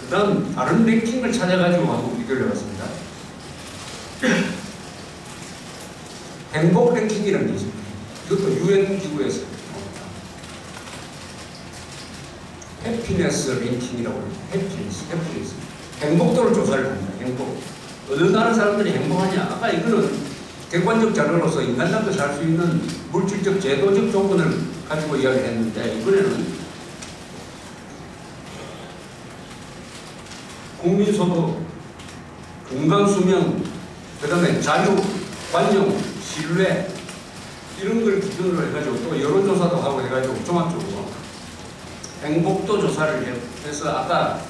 그 다음 다른 랭킹을 찾아가지고 한번 비교를 해봤습니다. 행복 랭킹이라는 게 있습니다. 이것도 UN 기구에서 해피니스 랭킹이라고 합니다. 해피니스. 행복도를 조사를 합니다. 행복. 어느 나라 사람들이 행복하냐? 아까 이거는 객관적 자료로서 인간답게 살 수 있는 물질적, 제도적 조건을 가지고 이야기를 했는데, 이번에는 국민소득, 건강수명, 그 다음에 자유, 관용, 신뢰, 이런 걸 기준으로 해가지고 또 여론조사도 하고 해가지고 종합적으로 행복도 조사를 해서 아까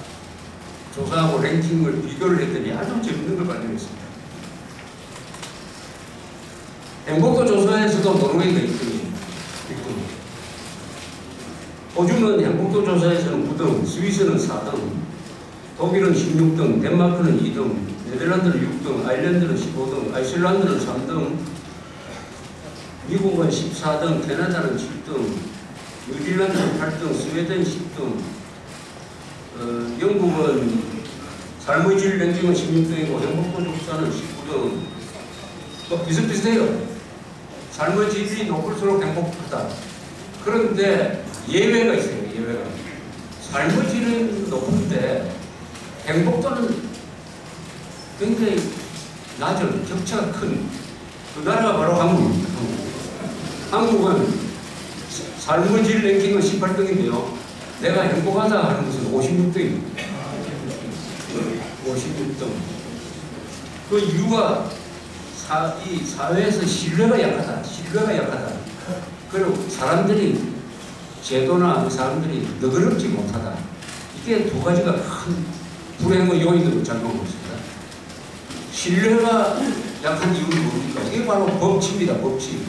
조사하고 랭킹을 비교를 했더니 아주 재밌는 걸 발견했습니다. 행복도 조사에서도 노르웨이가 1등이에요. 호주는 행복도 조사에서는 9등, 스위스는 4등, 독일은 16등, 덴마크는 2등, 네덜란드는 6등, 아일랜드는 15등, 아이슬란드는 3등, 미국은 14등, 캐나다는 7등, 뉴질랜드는 8등, 스웨덴 10등, 영국은 삶의 질 랭킹은 16등이고 행복도 조사는 19등. 또 비슷비슷해요. 삶의 질이 높을수록 행복하다. 그런데 예외가 있어요. 예외가. 삶의 질은 높은데 행복도는 굉장히 낮은, 격차가 큰 그 나라가 바로 한국입니다. 한국은 삶의 질 랭킹은 18등인데요. 내가 행복하다 하는 것은 56등입니다. 56등. 그 이유가 이 사회에서 신뢰가 약하다. 신뢰가 약하다. 그리고 사람들이 제도나 사람들이 너그럽지 못하다. 이게 두 가지가 큰 불행의 요인으로 작용하고 있습니다. 신뢰가 약한 이유는 뭡니까? 이게 바로 법치입니다. 법치.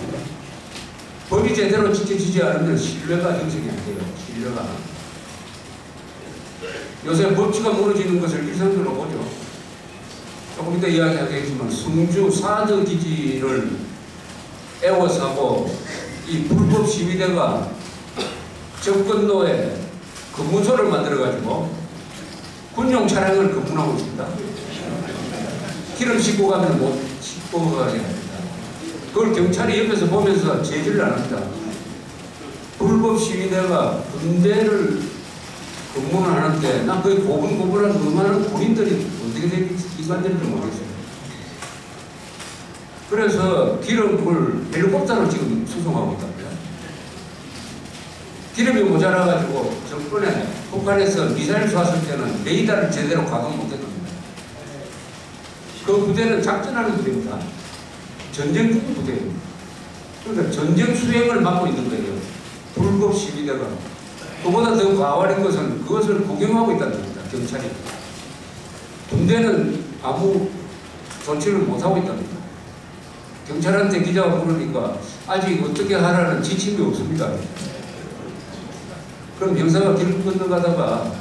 법이 제대로 지켜지지 않으면 신뢰가 형성이 안 돼요. 신뢰가. 요새 법치가 무너지는 것을 일상적으로 보죠. 조금 이따 이야기하겠지만 성주 사드 기지를 애워싸고 이 불법 시위대가 접근로에 근무소를 만들어가지고 군용 차량을 근무하고 있습니다. 기름 싣고 가면 못 싣고 가게 합니다. 그걸 경찰이 옆에서 보면서 제지를 안 합니다. 불법 시위대가 군대를 근무를 하는데 난 거의 고분고분한 얼마나 군인들이 어떻게 된 기관들인지 모르겠어요. 그래서 기름을 헬리콥터로 지금 수송하고 있답니다. 기름이 모자라가지고 전번에 북한에서 미사일 쐈을 때는 레이더를 제대로 가동 못했답니다. 그 부대는 작전하는 부대입니다. 전쟁 중 부대입니다. 그러니까 전쟁 수행을 맡고 있는 거예요. 불법 시위대가. 그보다 더 과활인 것은 그것을 구경하고 있다는 겁니다. 경찰이. 군대는 아무 조치를 못하고 있답니다. 경찰한테 기자가 물으니까 아직 어떻게 하라는 지침이 없습니다. 그럼 병사가 길 건너가다가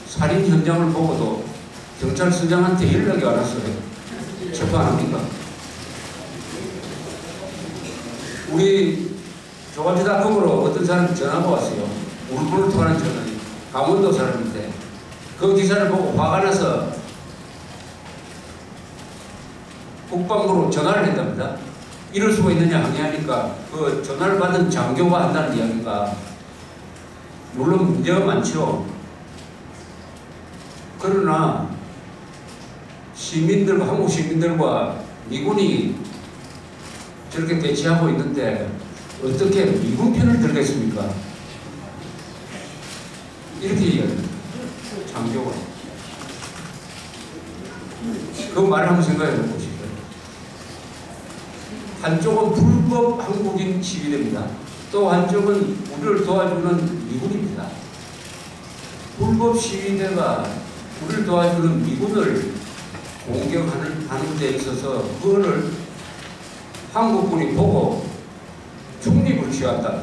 살인 현장을 보고도 경찰서장한테 연락이 안 왔어요. 재판 안 합니까? 우리 조간지닷컴으로 어떤 사람이 전화가 왔어요. 울분을 토하는 전화이. 강원도 사람인데 그 기사를 보고 화가 나서 국방부로 전화를 했답니다. 이럴 수가 있느냐 항의하니까 그 전화를 받은 장교가 한다는 이야기가 물론 문제가 많죠. 그러나 시민들과 한국 시민들과 미군이 저렇게 대치하고 있는데 어떻게 미군 편을 들겠습니까? 이렇게 이야기합니다. 장교가. 그 말을 한번 생각해 보시죠. 한쪽은 불법 한국인 시위대입니다. 또 한쪽은 우리를 도와주는 미군입니다. 불법 시위대가 우리를 도와주는 미군을 공격하는 데 있어서 그거를 한국군이 보고 중립을 취한다.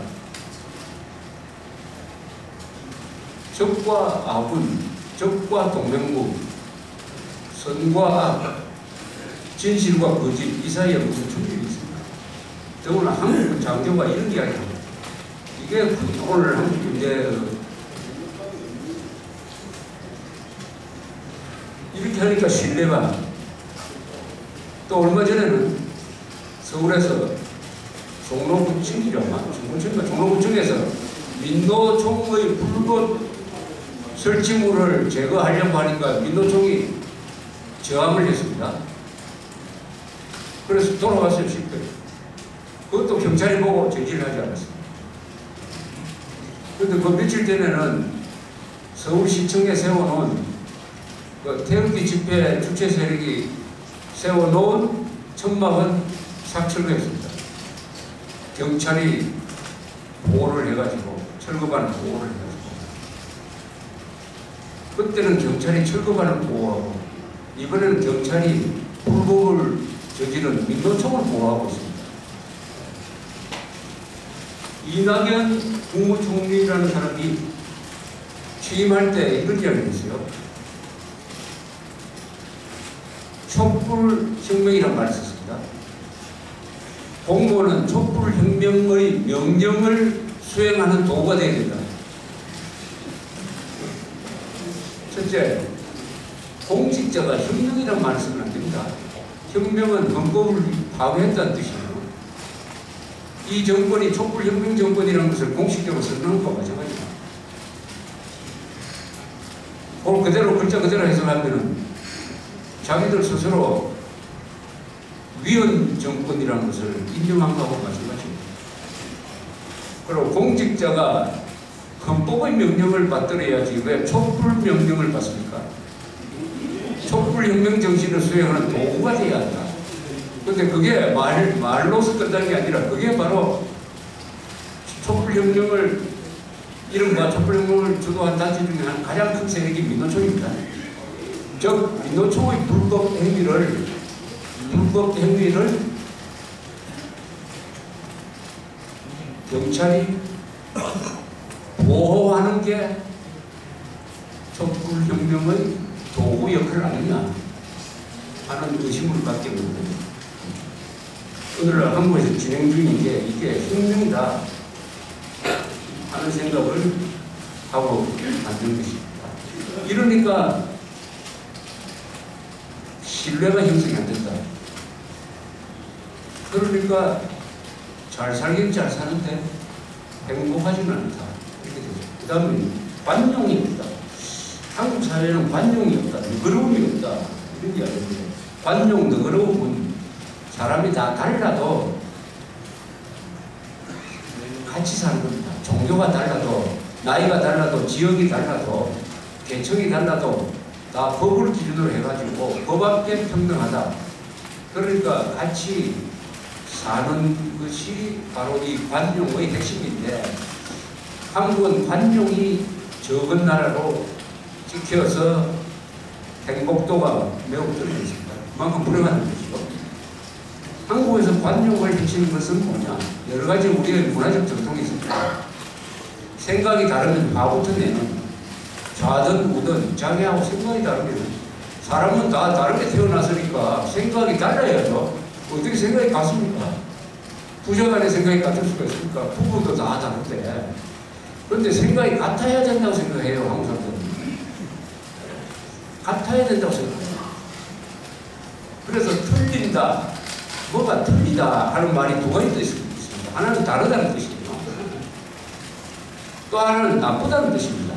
적과 아군, 적과 동맹국, 선과 악, 진실과 거짓, 이 사이에 무슨 중립이 있습니까? 더구나 한국은 장교가 이런 이야기합니다. 이게 오늘 한국 이제 이렇게 하니까 신뢰가. 또 얼마 전에는 서울에서 종로구청에서 민노총의 불법 설치물을 제거하려고 하니까 민노총이 저항을 했습니다. 그래서 돌아왔어요, 실패. 그것도 경찰이 보고 제지를 하지 않았습니다. 그런데 그 며칠 전에는 서울시청에 세워놓은 그 태극기 집회 주최 세력이 세워놓은 천막은 삭철거했습니다. 경찰이 보호를 해가지고, 철거반을 보호를 해가지고. 그때는 경찰이 철거반을 보호하고, 이번에는 경찰이 불법을 저지른 민노총을 보호하고 있습니다. 이낙연 국무총리라는 사람이 취임할 때 이런 이야기를 했어요. 촛불혁명이라는 말을 썼습니다. 공무원은 촛불혁명의 명령을 수행하는 도구가 되어야 된다. 첫째, 공직자가 혁명이라는 말을 쓰면 안 됩니다. 혁명은 헌법을 파괴했다는 뜻이에요. 이 정권이 촛불혁명 정권이라는 것을 공식적으로 설명한 것과 마찬가지입니다. 그걸 그대로 글자 그대로 해석하면은 자기들 스스로 위헌 정권이라는 것을 인정한 것하고 마찬가지입니다. 그리고 공직자가 헌법의 명령을 받들어야지 왜 촛불 명령을 받습니까? 촛불혁명 정신을 수행하는 도구가 되어야 한다. 근데 그게 말로서 끝나는 게 아니라 그게 바로 촛불혁명을 이른바 촛불혁명을 주도한 단체 중에 가장 큰 세력이 민노총입니다. 즉 민노총의 불법 행위를 경찰이 보호하는 게 촛불혁명의 도구 역할을 아니냐 하는 의심을 갖게 됩니다. 오늘날 한국에서 진행 중인 게 이게 혁명이다 하는 생각을 하고 만든 것입니다. 이러니까 신뢰가 형성이 안 된다. 그러니까 잘 살긴 잘 사는데 행복하지는 않다. 이렇게 되죠. 그 다음에 관용이 없다. 한국 사회는 관용이 없다. 너그러움이 없다. 이런 이야기인데 관용, 너그러움은 사람이 다 달라도 같이 사는 겁니다. 종교가 달라도, 나이가 달라도, 지역이 달라도, 계층이 달라도 다 법을 기준으로 해가지고 법 앞에 평등하다. 그러니까 같이 사는 것이 바로 이 관용의 핵심인데 한국은 관용이 적은 나라로 찍혀서 행복도가 매우 떨어져 있습니다. 그만큼 불행한 것이고 한국에서 관용을 해치는 것은 뭐냐? 여러 가지 우리의 문화적 전통이 있습니다. 생각이 다르면 바보든 내는 좌든 우든 자기하고 생각이 다르면 사람은 다 다르게 태어났으니까 생각이 달라야죠. 어떻게 생각이 같습니까? 부부간의 생각이 같을 수가 있습니까? 부부도 다 다른데. 그런데 생각이 같아야 된다고 생각해요, 한국 사람들은. 같아야 된다고 생각해요. 그래서 틀린다, 뭐가 틀리다 하는 말이 두 가지 뜻이 있습니다. 하나는 다르다는 뜻이에요. 또 하나는 나쁘다는 뜻입니다.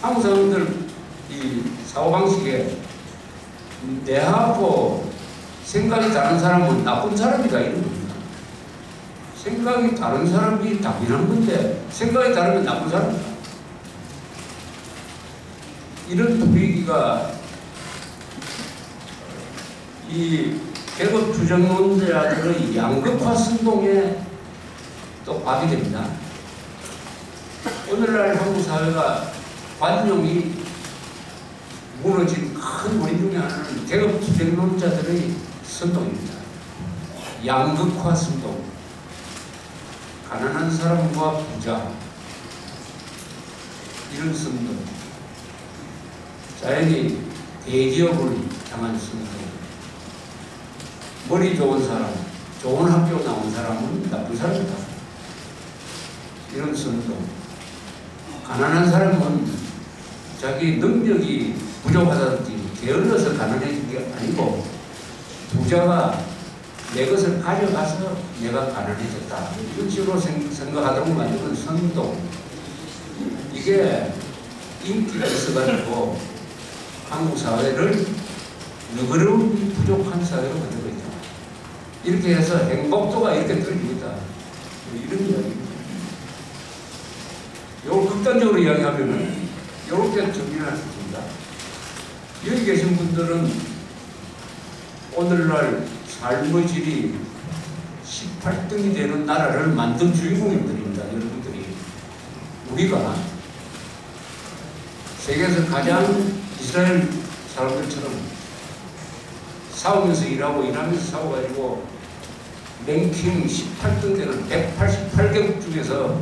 한국 사람들 이 사고방식에 내하고 생각이 다른 사람은 나쁜 사람이다 이런 겁니다. 생각이 다른 사람이 당연한 건데 생각이 다르면 나쁜 사람이다. 이런 분위기가 이 계급 주장론자들의 양극화 선동에 또 밥이 됩니다. 오늘날 한국 사회가 관용이 무너진 큰 원인 중에 하나는 계급 투쟁론자들의 선동입니다. 양극화 선동, 가난한 사람과 부자, 이런 선동, 자연히 대기업을 향한 선동, 머리 좋은 사람, 좋은 학교 나온 사람은 나쁜 사람이다, 이런 선동, 가난한 사람은 자기 능력이 부족하다든지 게을러서 가난해진 게 아니고 부자가 내 것을 가져가서 내가 가난해졌다, 이런 식으로 생각하도록 만드는 선동, 이게 인기가 있어가지고 한국 사회를 너그러움이 부족한 사회로 만들고 있다. 이렇게 해서 행복도가 이렇게 떨어집니다. 이런 이야기입니다. 이걸 극단적으로 이야기하면은 이렇게 정리를 할 수 있습니다. 여기 계신 분들은 오늘날 삶의 질이 18등이 되는 나라를 만든 주인공들입니다. 여러분들이. 우리가 세계에서 가장 이스라엘 사람들처럼 싸우면서 일하면서 싸워가지고 랭킹 18등 되는 188개국 중에서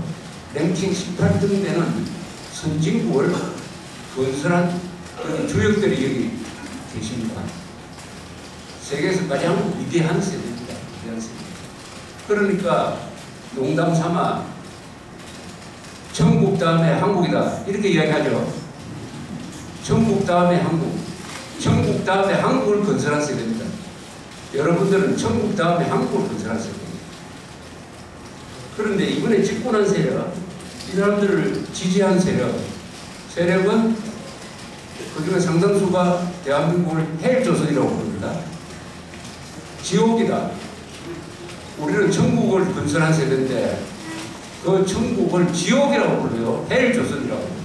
랭킹 18등 되는 선진국을 건설한 주역들이 여기 계십니다. 세계에서 가장 위대한 세대입니다. 위대한 세대. 그러니까 농담 삼아 천국 다음에 한국이다, 이렇게 이야기하죠. 천국 다음에 한국, 천국 다음에 한국을 건설한 세대입니다. 여러분들은 천국 다음에 한국을 건설한 세대입니다. 그런데 이번에 집권한 세력, 이 사람들을 지지한 세력은 그중에 상당수가 대한민국을 헬조선이라고 부릅니다. 지옥이다. 우리는 천국을 건설한 세대인데 그 천국을 지옥이라고 불러요. 헬조선이라고.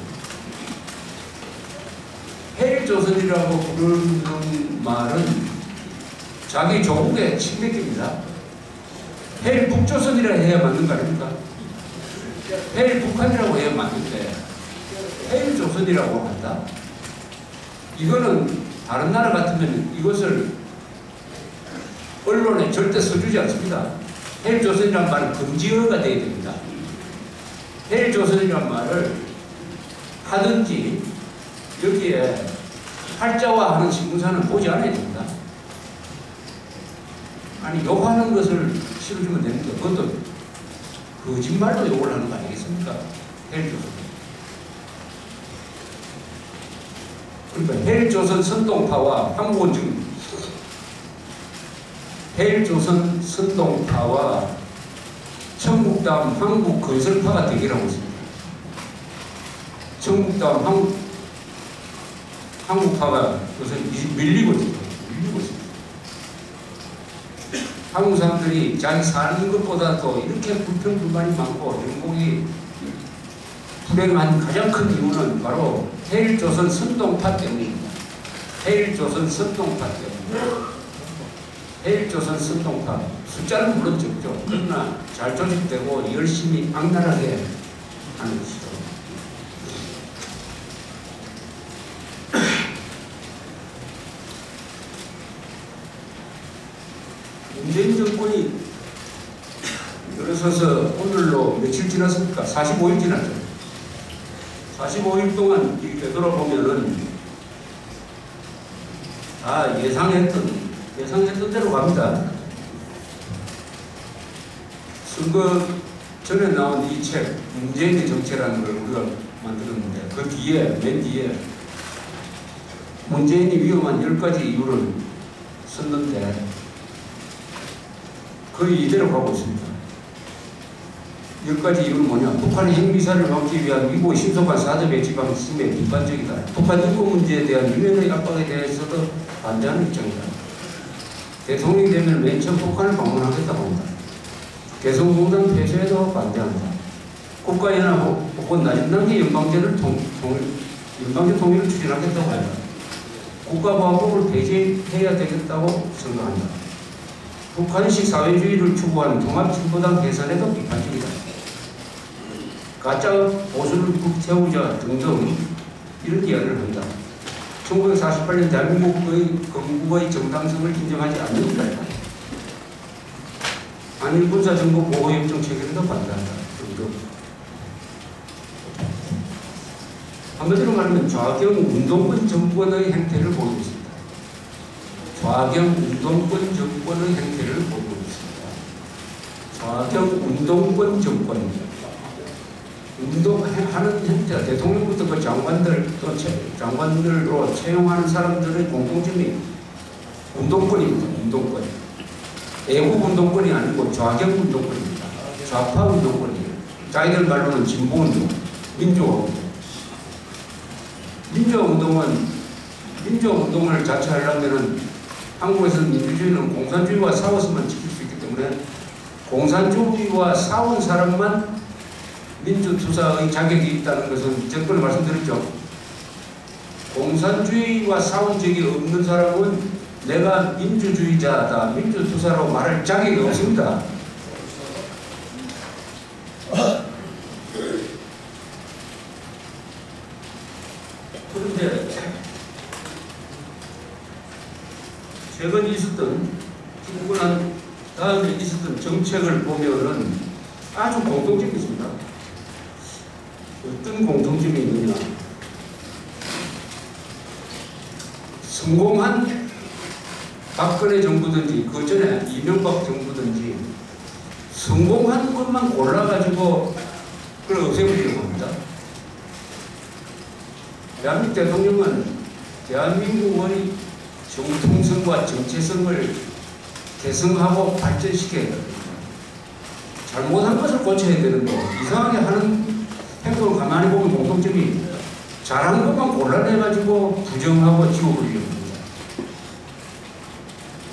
헬조선이라고 부르는 말은 자기 조국의 침략입니다. 헬북조선이라 해야 맞는 거 아닙니까? 헬북한이라고 해야 맞는데 헬조선이라고 한다? 이거는 다른 나라 같으면 이것을 언론에 절대 써주지 않습니다. 헬조선이라는 말은 금지어가 되어야 됩니다. 헬조선이라는 말을 하든지 여기에 활자화하는 신문사는 보지 않아야 됩니다. 아니 욕하는 것을 실어주면 됩니다. 그것도 거짓말로 욕을 하는 거 아니겠습니까? 헬조선. 그러니까 헬조선 선동파와 한국은 지금 헬조선 선동파와 청국다음 한국 건설파가 대결하고 있습니다. 청국다음 한국파가 요새 밀리고 있습니다. 한국 사람들이 자기 사는 것보다도 이렇게 불평불만이 많고 영국이 불행한 가장 큰 이유는 바로 헬조선 선동파 때문입니다. 헬조선 선동파 때문에. 헬조선 선동파 숫자는 물론 적죠. 그러나 잘 조직되고 열심히 악랄하게 하는 것이죠. 문재인 정권이 들어서서 오늘로 며칠 지났습니까? 45일 지났죠. 45일 동안 이렇게 되돌아보면은 다 예상했던 대로 갑니다. 선거 전에 나온 이 책, 문재인의 정체라는 걸 우리가 만들었는데 그 뒤에, 맨 뒤에 문재인이 위험한 10가지 이유를 썼는데 거의 이대로 가고 있습니다. 10가지 이유는 뭐냐? 북한의 핵미사일을 막기 위한 미국의 신속한 사드 배치 방침에 비판적이다. 북한 인권 문제에 대한 유엔의 압박에 대해서도 반대하는 입장이다. 대통령이 되면 맨 처음 북한을 방문하겠다고 합니다. 개성공단 폐쇄에도 반대한다. 국가연합 혹은 낮은 단계 연방제 통일을 추진하겠다고 한다. 국가보안법을 폐지해야 되겠다고 생각한다. 북한식 사회주의를 추구하는 통합진보당 개선에도 비판적이다. 가짜 보수를 불태우자 등등 이런 이야기를 합니다. 1948년 대한민국의 건국의 정당성을 인정하지 않는다. 한일 군사정보 보호협정 체결에도 반대한다. 등등. 한마디로 말하면 좌경 운동권 정권의 행태를 보이고 있습니다. 좌경 운동권 정권의 행태를 보이고 있습니다. 좌경 운동권 정권. 운동하는 형태가 대통령부터 그 장관들, 또 장관들로 채용하는 사람들의 공통점이 운동권입니다. 운동권. 애국 운동권이 아니고 좌경 운동권입니다. 좌파 운동권이에요. 자기들 말로는 진보 운동, 민주화 운동. 민주화 운동을 자처하려면 한국에서는 민주주의는 공산주의와 싸워서만 지킬 수 있기 때문에 공산주의와 싸운 사람만 민주투사의 자격이 있다는 것은 전번에 말씀드렸죠. 공산주의와 싸운 적이 없는 사람은 내가 민주주의자다, 민주투사라고 말할 자격이 없습니다. 그런데 최근 있었던 기국을 한 다음에 있었던 정책을 보면은 아주 공통점이 있습니다. 어떤 공통점이 있느냐. 성공한 박근혜 정부든지 그 전에 이명박 정부든지 성공한 것만 골라가지고 그걸 없애버리려고 합니다. 대한민국 대통령은 대한민국의 정통성과 정체성을 개성하고 발전시켜야 됩니다. 잘못한 것을 고쳐야 되는데 이상하게 하는 행동을 가만히 보면 공통점이 잘한 것만 골라내가지고 부정하고 지워버리려고 합니다.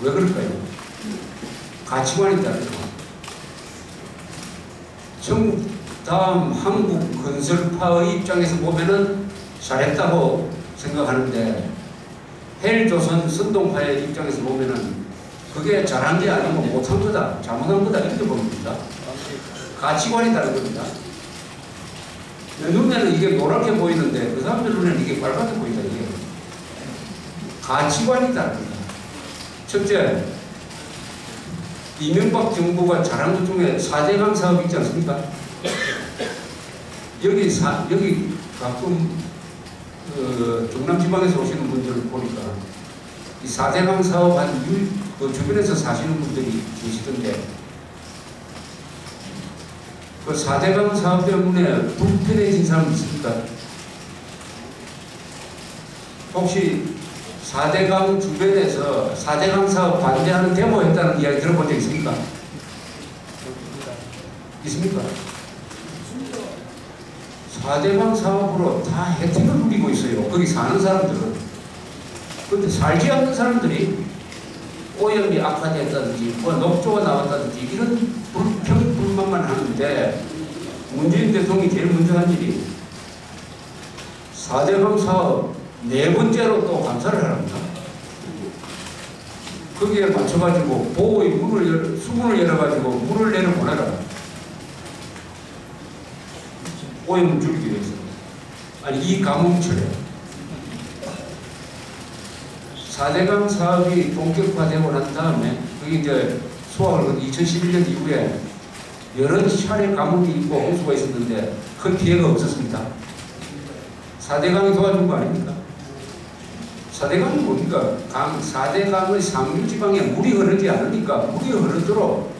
왜 그럴까요? 가치관이 다르죠. 다음 한국 건설파의 입장에서 보면은 잘했다고 생각하는데 헬조선 선동파의 입장에서 보면은 그게 잘한 게 아니고 못한 거다, 잘못한 거다 이렇게 봅니다. 가치관이 다른 겁니다. 내 눈에는 이게 노랗게 보이는데 그 사람들 눈에는 이게 빨갛게 보인다. 이게 가치관이 다릅니다. 첫째, 이명박 정부가 잘한 것 중에 4대강 사업 있지 않습니까? 여기 가끔 경남지방에서 오시는 분들을 보니까 이 4대강 사업 그 주변에서 사시는 분들이 계시던데 그 4대강 사업 때문에 불편해진 사람 있습니까? 혹시 4대강 주변에서 4대강 사업 반대하는 데모 했다는 이야기 들어본 적 있습니까? 있습니까? 4대강 사업으로 다 혜택을 누리고 있어요. 거기 사는 사람들은. 그런데 살지 않는 사람들이 오염이 악화됐다든지 녹조가 나왔다든지 이런 불평불만만 하는데 문재인 대통령이 제일 먼저 한 일이 4대강 사업 4번째로 또 감사를 합니다. 거기에 맞춰가지고 보호의 수문을 열어가지고 물을 내려보내라. 오염을 줄이기 위해서. 아니 이 가뭄철에 4대강 사업이 본격화되고 난 다음에 그게 이제 수확을 2011년 이후에 여러 차례 가뭄이 있고 홍수가 있었는데 큰 피해가 없었습니다. 4대강이 도와준 거 아닙니까? 4대강이 뭡니까? 4대강의 상류지방에 물이 흐르지 않으니까 물이 흐르도록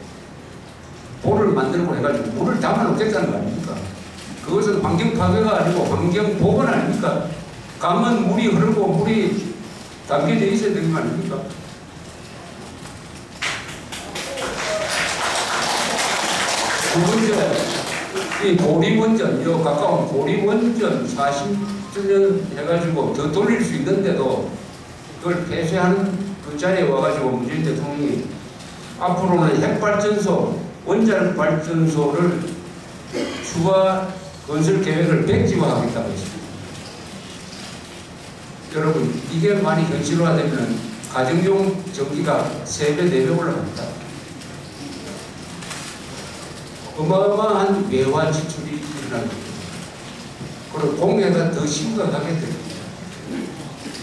볼을 만들고 해가지고 물을 담아놓겠다는 거 아닙니까? 그것은 환경 파괴가 아니고 환경 보건 아닙니까? 강은 물이 흐르고 물이 담겨져 있어야 되는 거 아닙니까? 두 번째, 이 보리원전, 요 가까운 보리원전 40주년 해가지고 더 돌릴 수 있는데도 그걸 폐쇄하는 그 자리에 와가지고 문재인 대통령이 앞으로는 핵발전소, 원자력 발전소를 추가 건설 계획을 백지화하겠다고 했습니다. 여러분, 이게 많이 현실화되면 가정용 전기가 3배, 4배 올라갑니다. 어마어마한 외화 지출이 발전하게 됩니다. 그리고 공해가 더 심각하게 됩니다.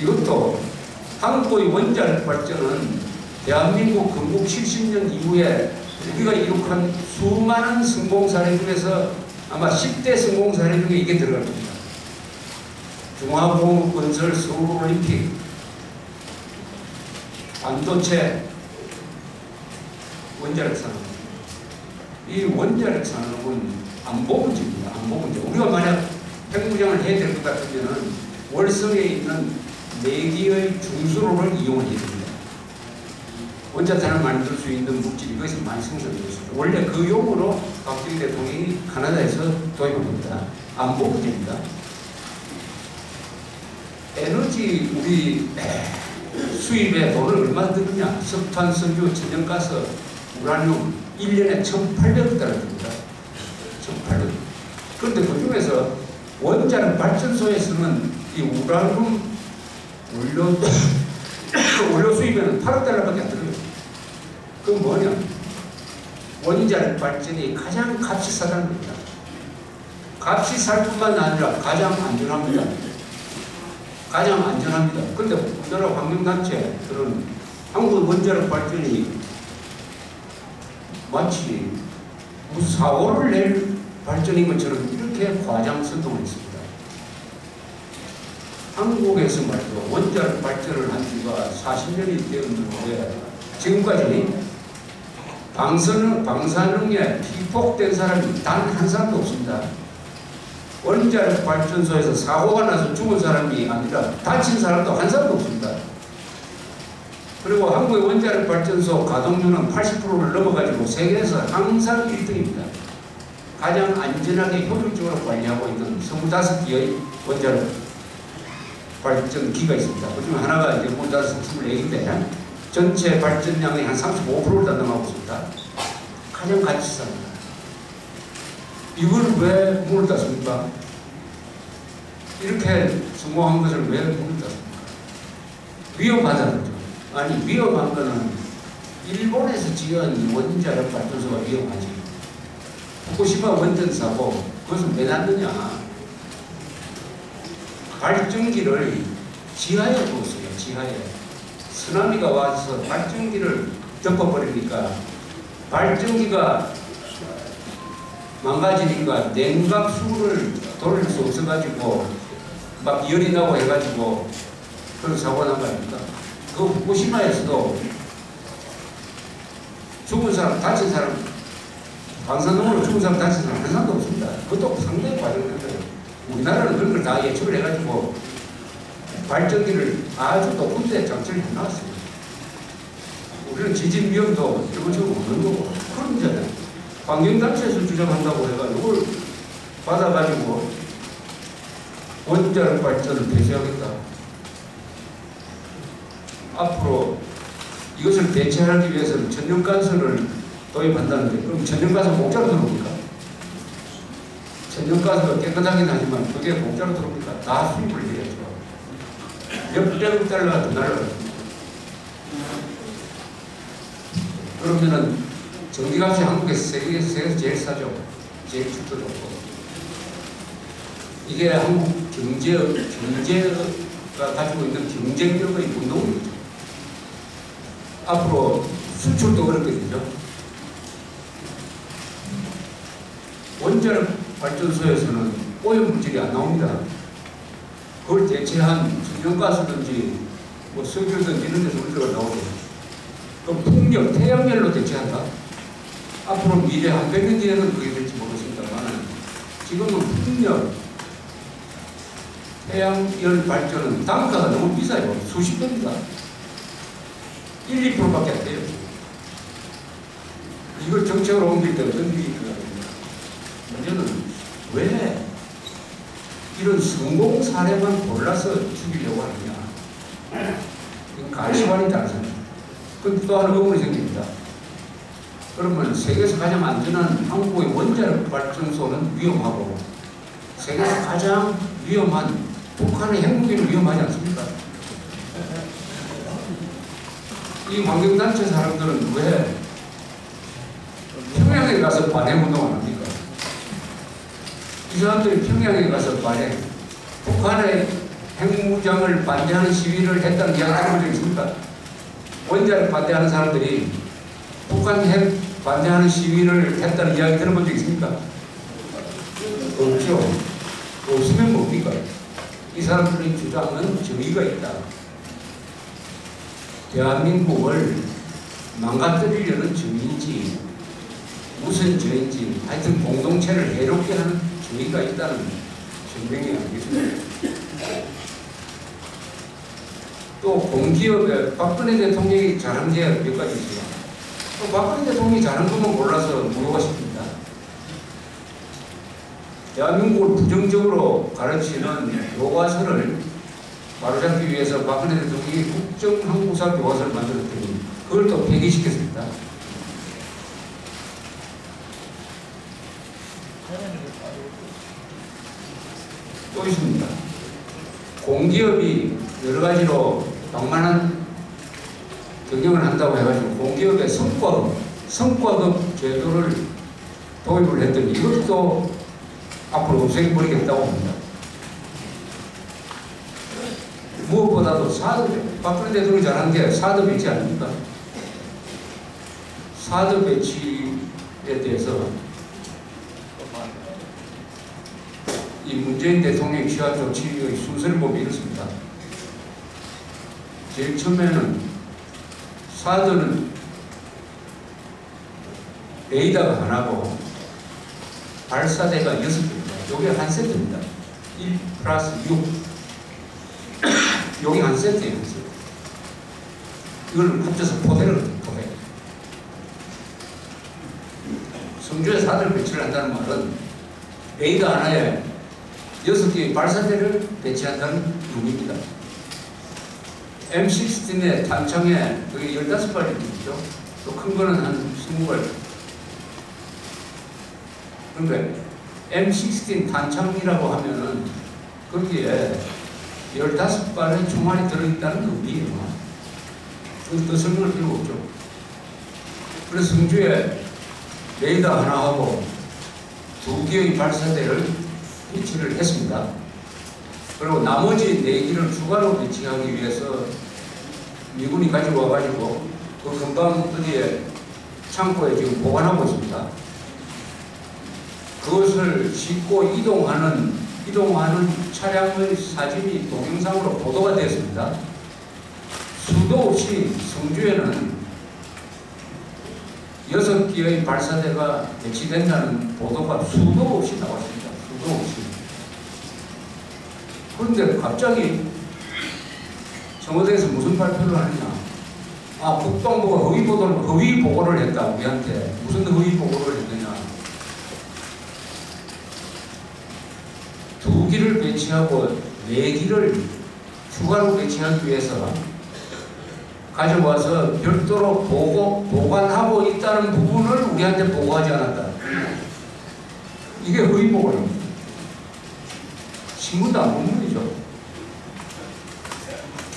이것도 한국의 원자력 발전은 대한민국 건국 70년 이후에 우리가 이룩한 수많은 성공 사례 중에서 아마 10대 성공 사례 중에 이게 들어갑니다. 중화공업 건설, 서울올림픽, 반도체, 원자력 산업. 이 원자력 산업은 안보문제입니다. 안보문제. 우리가 만약 핵무장을 해야 될 것 같으면 월성에 있는 4개의 중수로를 이용을 해야 됩니다. 원자탄을 만들 수 있는 물질이 거기서 많이 생산되고 있습니다. 원래 그 용으로 박정희 대통령이 카나다에서 도입한 겁니다. 안보 문제입니다. 에너지 우리 수입에 돈을 얼마 드느냐? 석탄, 석유, 천연가스, 우라늄 1년에 1,800억 달러 듭니다. 1,800억. 그런데 그 중에서 원자력 발전소에서는 이 우라늄 원료 수입에는 8억 달러밖에 안 들어요. 그건 뭐냐? 원자력 발전이 가장 값이 싸다는 겁니다. 값이 쌀 뿐만 아니라 가장 안전합니다. 가장 안전합니다. 그런데 우리나라 환경단체들은 한국 원자력 발전이 마치 무슨 사고를 낼 발전인 것처럼 이렇게 과장선동을 했습니다. 한국에서 말이죠. 원자력 발전을 한 지가 40년이 되었는데 지금까지 방사능에 피폭된 사람이 단 한 사람도 없습니다. 원자력 발전소에서 사고가 나서 죽은 사람이 아니라 다친 사람도 한 사람도 없습니다. 그리고 한국의 원자력 발전소 가동률은 80%를 넘어가지고 세계에서 항상 1등입니다. 가장 안전하게 효율적으로 관리하고 있는 25개의 원자력 발전기가 있습니다. 그 중에 하나가 이제 24개인데 전체 발전량의 한 35%를 담당하고 있습니다. 가장 가치 쌉니다. 이걸 왜 문을 닫습니까? 이렇게 성공한 것을 왜 문을 닫습니까? 위험하다는 거죠. 아니 위험한 거는 일본에서 지은 원자력 발전소가 위험하지. 후쿠시마 원전 사고 그것은 왜 났느냐? 발전기를 지하에 두었어요. 지하에. 쓰나미가 와서 발전기를 덮어버리니까 발전기가 망가지니까 냉각수를 돌릴 수 없어가지고 막 열이 나고 해가지고 그런 사고가 난 거 아닙니까? 그 후쿠시마에서도 죽은 사람, 다친 사람, 방사능으로 죽은 사람, 다친 사람 한 사람도 없습니다. 그것도 상당히 과정된다. 우리나라는 그런 걸 다 예측을 해가지고 발전기를 아주 높은 데 장치를 해놨습니다. 우리는 지진 위험도 일본처럼 없는 거고 그런 문제는 환경단체에서 주장한다고 해가지고 이걸 받아가지고 원자력 발전을 폐쇄하겠다. 앞으로 이것을 대체하기 위해서는 천연가스를 도입한다는데 그럼 천연가스 공짜로 들어옵니까? 천연가스가 깨끗하긴 하지만 그게 공짜로 들어옵니까? 다 수입을 해야죠. 몇백억 달러가 더 날라갑니다. 그러면은 전기값이 한국에서 세계에서 제일 싸죠. 제일 주도 좋고. 이게 한국 경제가 가지고 있는 경쟁력의 운동이죠. 앞으로 수출도 그렇게 되죠. 원자력 발전소에서는 오염물질이 안 나옵니다. 그걸 대체한 천연가스든지 뭐 석유든지 이런 데서 우리가 나오죠. 그럼 풍력, 태양열로 대체한다? 앞으로 미래 한 100년 뒤에는 그게 될지 모르겠습니다만 지금은 풍력, 태양열 발전은 단가가 너무 비싸요. 수십 배입니다. 1, 2%밖에 안 돼요. 이걸 정책으로 옮길 때 어떤 일이 일어납니까? 문제는 왜 이런 성공 사례만 골라서 죽이려고 하느냐. 이건 가시관이 다르잖아요. 그럼 또 하나 의문이 생깁니다. 그러면 세계에서 가장 안전한 한국의 원자력 발전소는 위험하고 세계에서 가장 위험한 북한의 핵무기는 위험하지 않습니까? 이 환경단체 사람들은 왜 평양에 가서 반핵운동 안 합니까? 이 사람들이 평양에 가서 말해 북한의 핵무장을 반대하는 시위를 했다는 이야기 들어본 적 있습니까? 원자력 반대하는 사람들이 북한 핵 반대하는 시위를 했다는 이야기 들어본 적 있습니까? 없죠. 없으면 뭡니까? 이 사람들의 주장은 정의가 있다. 대한민국을 망가뜨리려는 정의인지 무슨 죄인지 하여튼 공동체를 해롭게 하는 정의가 있다는 증명이 아니겠습니까? 또 공기업에 박근혜 대통령이 잘한 게 몇 가지 있어요. 또 박근혜 대통령이 잘한 것만 몰라서 물어보십니다. 대한민국을 부정적으로 가르치는 교과서를 바로잡기 위해서 박근혜 대통령이 국정항구사 교과서를 만들었더니 그걸 또 폐기시켰습니다. 또 있습니다. 공기업이 여러 가지로 방만한 경영을 한다고 해가지고 공기업의 성과급 제도를 도입을 했더니 이것도 앞으로 없애버리겠다고 합니다. 무엇보다도 사드, 박근혜 대통령이 잘한 게 사드 배치 아닙니까? 사드 배치에 대해서 이 문재인 대통령이 취한 조치의 순서를 보면 이렇습니다. 제일 처음에는 사드는 레이더가 하나고 발사대가 6개입니다. 요게 한 세트입니다. 1 플러스 6. 요게 한 세트예요. 한 세트. 이걸 합쳐서 포대를 거든요. 포대. 성주에 사드를 배치를 한다는 말은 레이더 하나에 6개의 발사대를 배치한다는 의미입니다. M16의 탄창에 여기 15발이 있죠. 또 큰 거는 한 20발. 그런데 M16 탄창이라고 하면은 거기에 15발의 총알이 들어있다는 의미예요. 더 설명할 필요가 없죠. 그래서 성주에 레이더 하나하고 2개의 발사대를 배치를 했습니다. 그리고 나머지 4기를 추가로 배치하기 위해서 미군이 가지고 와가지고 그 금방 어디에 창고에 지금 보관하고 있습니다. 그것을 싣고 이동하는 차량의 사진이 동영상으로 보도가 되었습니다. 수도 없이 성주에는 6개의 발사대가 배치된다는 보도가 수도 없이 나왔습니다. 수도 없이. 그런데 갑자기 청와대에서 무슨 발표를 하느냐. 아, 국방부가 허위 보고를 했다, 우리한테. 무슨 허위 보고를 했느냐. 2기를 배치하고 4기를 추가로 배치하기 위해서 가져와서 별도로 보관하고 있다는 부분을 우리한테 보고하지 않았다. 이게 허위 보고입니다. 신문도 안 본 문이죠.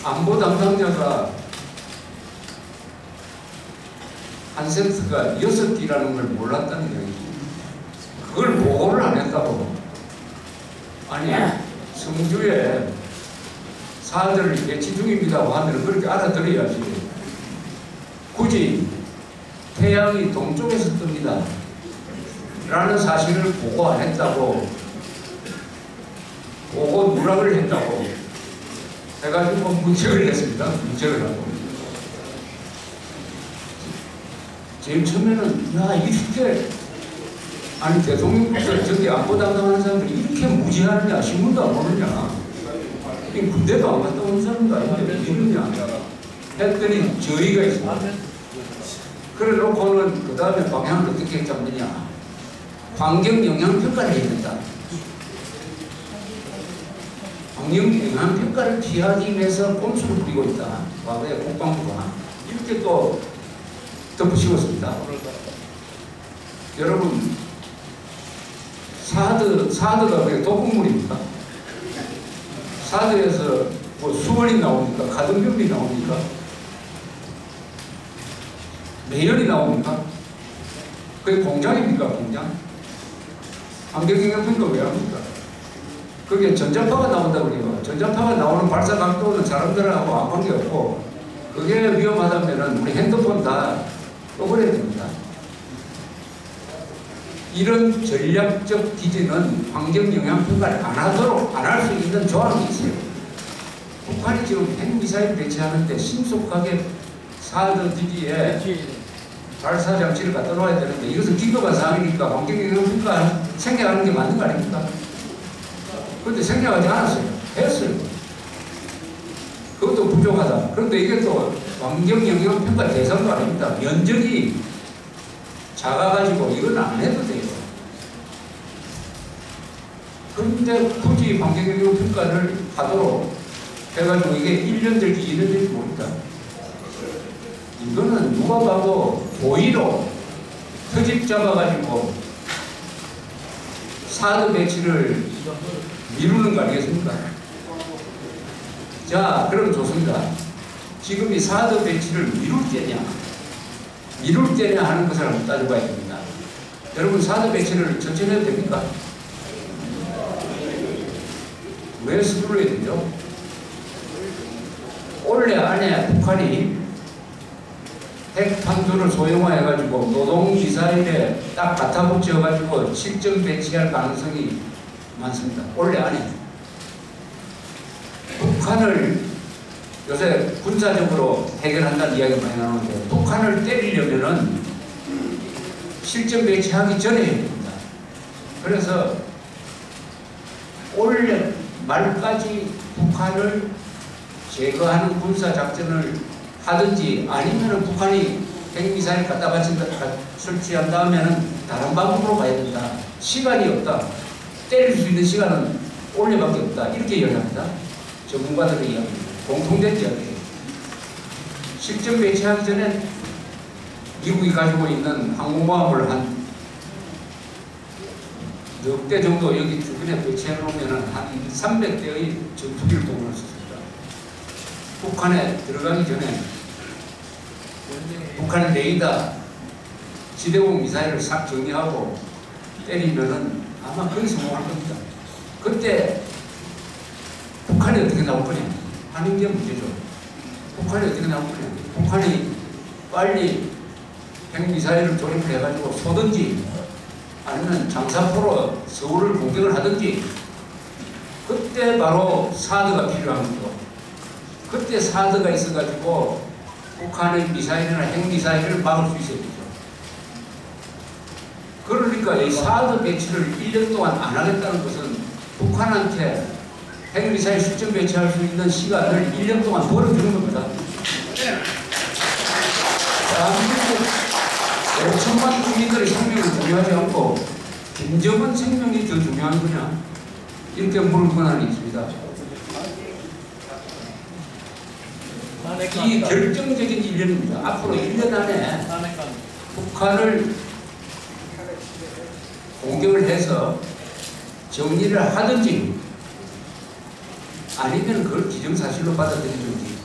안보 담당자가 한 세트가 6기라는 걸 몰랐다는 얘기죠. 그걸 보고를 안 했다고. 아니, 성주에 사들을 배치 중입니다 하면 그렇게 알아들어야지. 굳이 태양이 동쪽에서 뜹니다 라는 사실을 보고 안 했다고, 보고 누락을 했다고 해가지고 문책을 냈습니다. 문책을 하고. 제일 처음에는 야, 이렇게 아니 대통령께서 저기 안보 담당하는 사람들이 이렇게 무지하느냐, 신문도 안 보느냐, 군대도 안 갔다 온 사람도 아닌데 왜 이러냐 했더니 저희가 있습니다. 그래 놓고는 그 다음에 방향을 어떻게 잡느냐, 환경 영향 평가를 해야 된다. 환경 영향 평가를 피하기 위해서 꼼수를 부리고 있다. 과거에 국방부가 이렇게 또 덧붙이었습니다. 여러분, 사드가 그게 독극물입니까? 사드에서 뭐 수원이 나옵니까? 가등병이 나옵니까? 매연이 나옵니까? 그게 공장입니까? 공장? 환경영향평가 왜 합니까? 그게 전자파가 나온다고 그래요. 전자파가 나오는 발사 각도는 사람들하고 아무 관계 없고, 그게 위험하다면 우리 핸드폰 다 꺼버려야 됩니다. 이런 전략적 기준은 환경영향평가를 안 하도록 안 할 수 있는 조항이 있어요. 북한이 지금 핵미사일 배치하는데 신속하게 사드 기지에 발사 장치를 갖다 놓아야 되는데, 이것은 긴급한 사항이니까 환경영향평가 생략하는 게 맞는 거 아닙니까? 그런데 생략하지 않았어요. 했어요. 그것도 부족하다. 그런데 이게 또 환경영향평가 대상도 아닙니다. 면적이 작아가지고 이건 안 해도 돼요. 그런데 굳이 환경영향평가를 하도록 해가지고 이게 1년 될지 2년 될지 모릅니다. 이거는 누가 봐도 고의로 트집 잡아가지고 사드 배치를 미루는 거 아니겠습니까? 자, 그럼 좋습니다. 지금 이 사드 배치를 미룰 때냐 하는 것을 한번 따져봐야 됩니다. 여러분, 사드 배치를 천천히 해도 됩니까? 왜 서둘러야 되죠? 올해 안에 북한이 핵탄두를 소형화해가지고 노동미사일에 딱 갖다 붙여가지고 실전 배치할 가능성이 많습니다. 올해 안에. 북한을 요새 군사적으로 해결한다는 이야기가 많이 나오는데, 북한을 때리려면은 실전 배치하기 전에 해야 됩니다. 그래서 올해 말까지 북한을 제거하는 군사작전을 하든지, 아니면 북한이 핵미사일 갖다 바친다, 설치한 다음에는 다른 방법으로 가야 된다. 시간이 없다. 때릴 수 있는 시간은 올해밖에 없다. 이렇게 이야기합니다. 전문가들의 이야기입니다. 공통된 이야기예요. 실전 배치하기 전에 미국이 가지고 있는 항공모함을 한 넉 대 정도 여기 주변에 배치해 놓으면 한 300대의 전투기를 동원할 수 있습니다. 북한에 들어가기 전에 북한의 레이더, 지대공 미사일을 싹 정리하고 때리면은 아마 거의 성공할 겁니다. 그때 북한이 어떻게 나올 거냐 하는 게 문제죠. 북한이 어떻게 나올 거냐. 북한이 빨리 핵미사일을 조립을 해가지고 쏘든지, 아니면 장사포로 서울을 공격을 하든지, 그때 바로 사드가 필요한 거죠. 그때 사드가 있어가지고 북한의 미사일이나 핵미사일을 막을 수 있어야 되죠. 그러니까 이 사드 배치를 1년 동안 안 하겠다는 것은 북한한테 핵미사일 실전 배치할 수 있는 시간을 1년 동안 벌어주는 겁니다. 대한민국 5천만 국민들의 생명이 중요하지 않고 김정은 생명이 더 중요한 거냐, 이렇게 물을 권한이 있습니다. 이 결정적인 1년입니다. 앞으로 1년 안에 북한을 공격을 해서 정리를 하든지, 아니면 그걸 기정사실로 받아들이든지.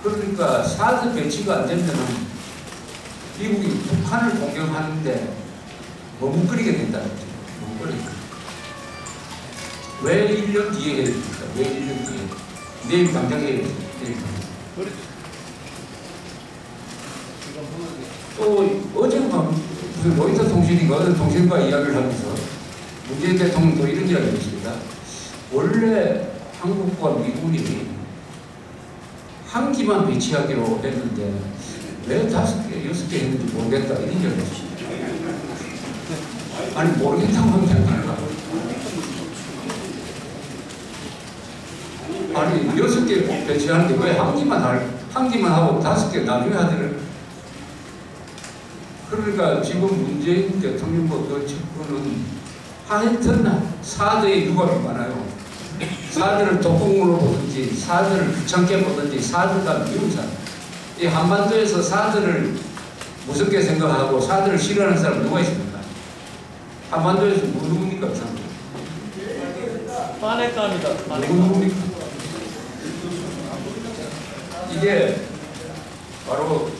그러니까 사드 배치가 안 되면 미국이 북한을 공격하는데 머뭇거리게 된다는 거죠. 머뭇거리니까. 왜 1년 뒤에 해야 됩니까? 왜 1년 뒤에? 내일 당장 해야 됩니까? 또 어젯밤 무슨 로이터 통신인가 어느 통신과 이야기를 하면서 문재인 대통령도 이런 이야기를 했습니다. 원래 한국과 미국이 한 기만 배치하기로 했는데 왜 5개, 6개 했는지 모르겠다, 이런 이야기를 했습니다. 아니, 모르겠다고 하면 됩니까? 아니, 6개 배치하는데 왜 한 기만 하고 5개 나중에 하더래. 그러니까 지금 문재인 대통령과 그 측근은 하여튼 사드에 유감이 많아요. 사드를 독극물로 보든지, 사드를 귀찮게 보든지, 사드가 미운 사람. 이 한반도에서 사드를 무섭게 생각하고 사드를 싫어하는 사람 누가 있습니까? 한반도에서 누굽니까? 그 사람? 빠네까입니다. 누굽니까? 이게 바로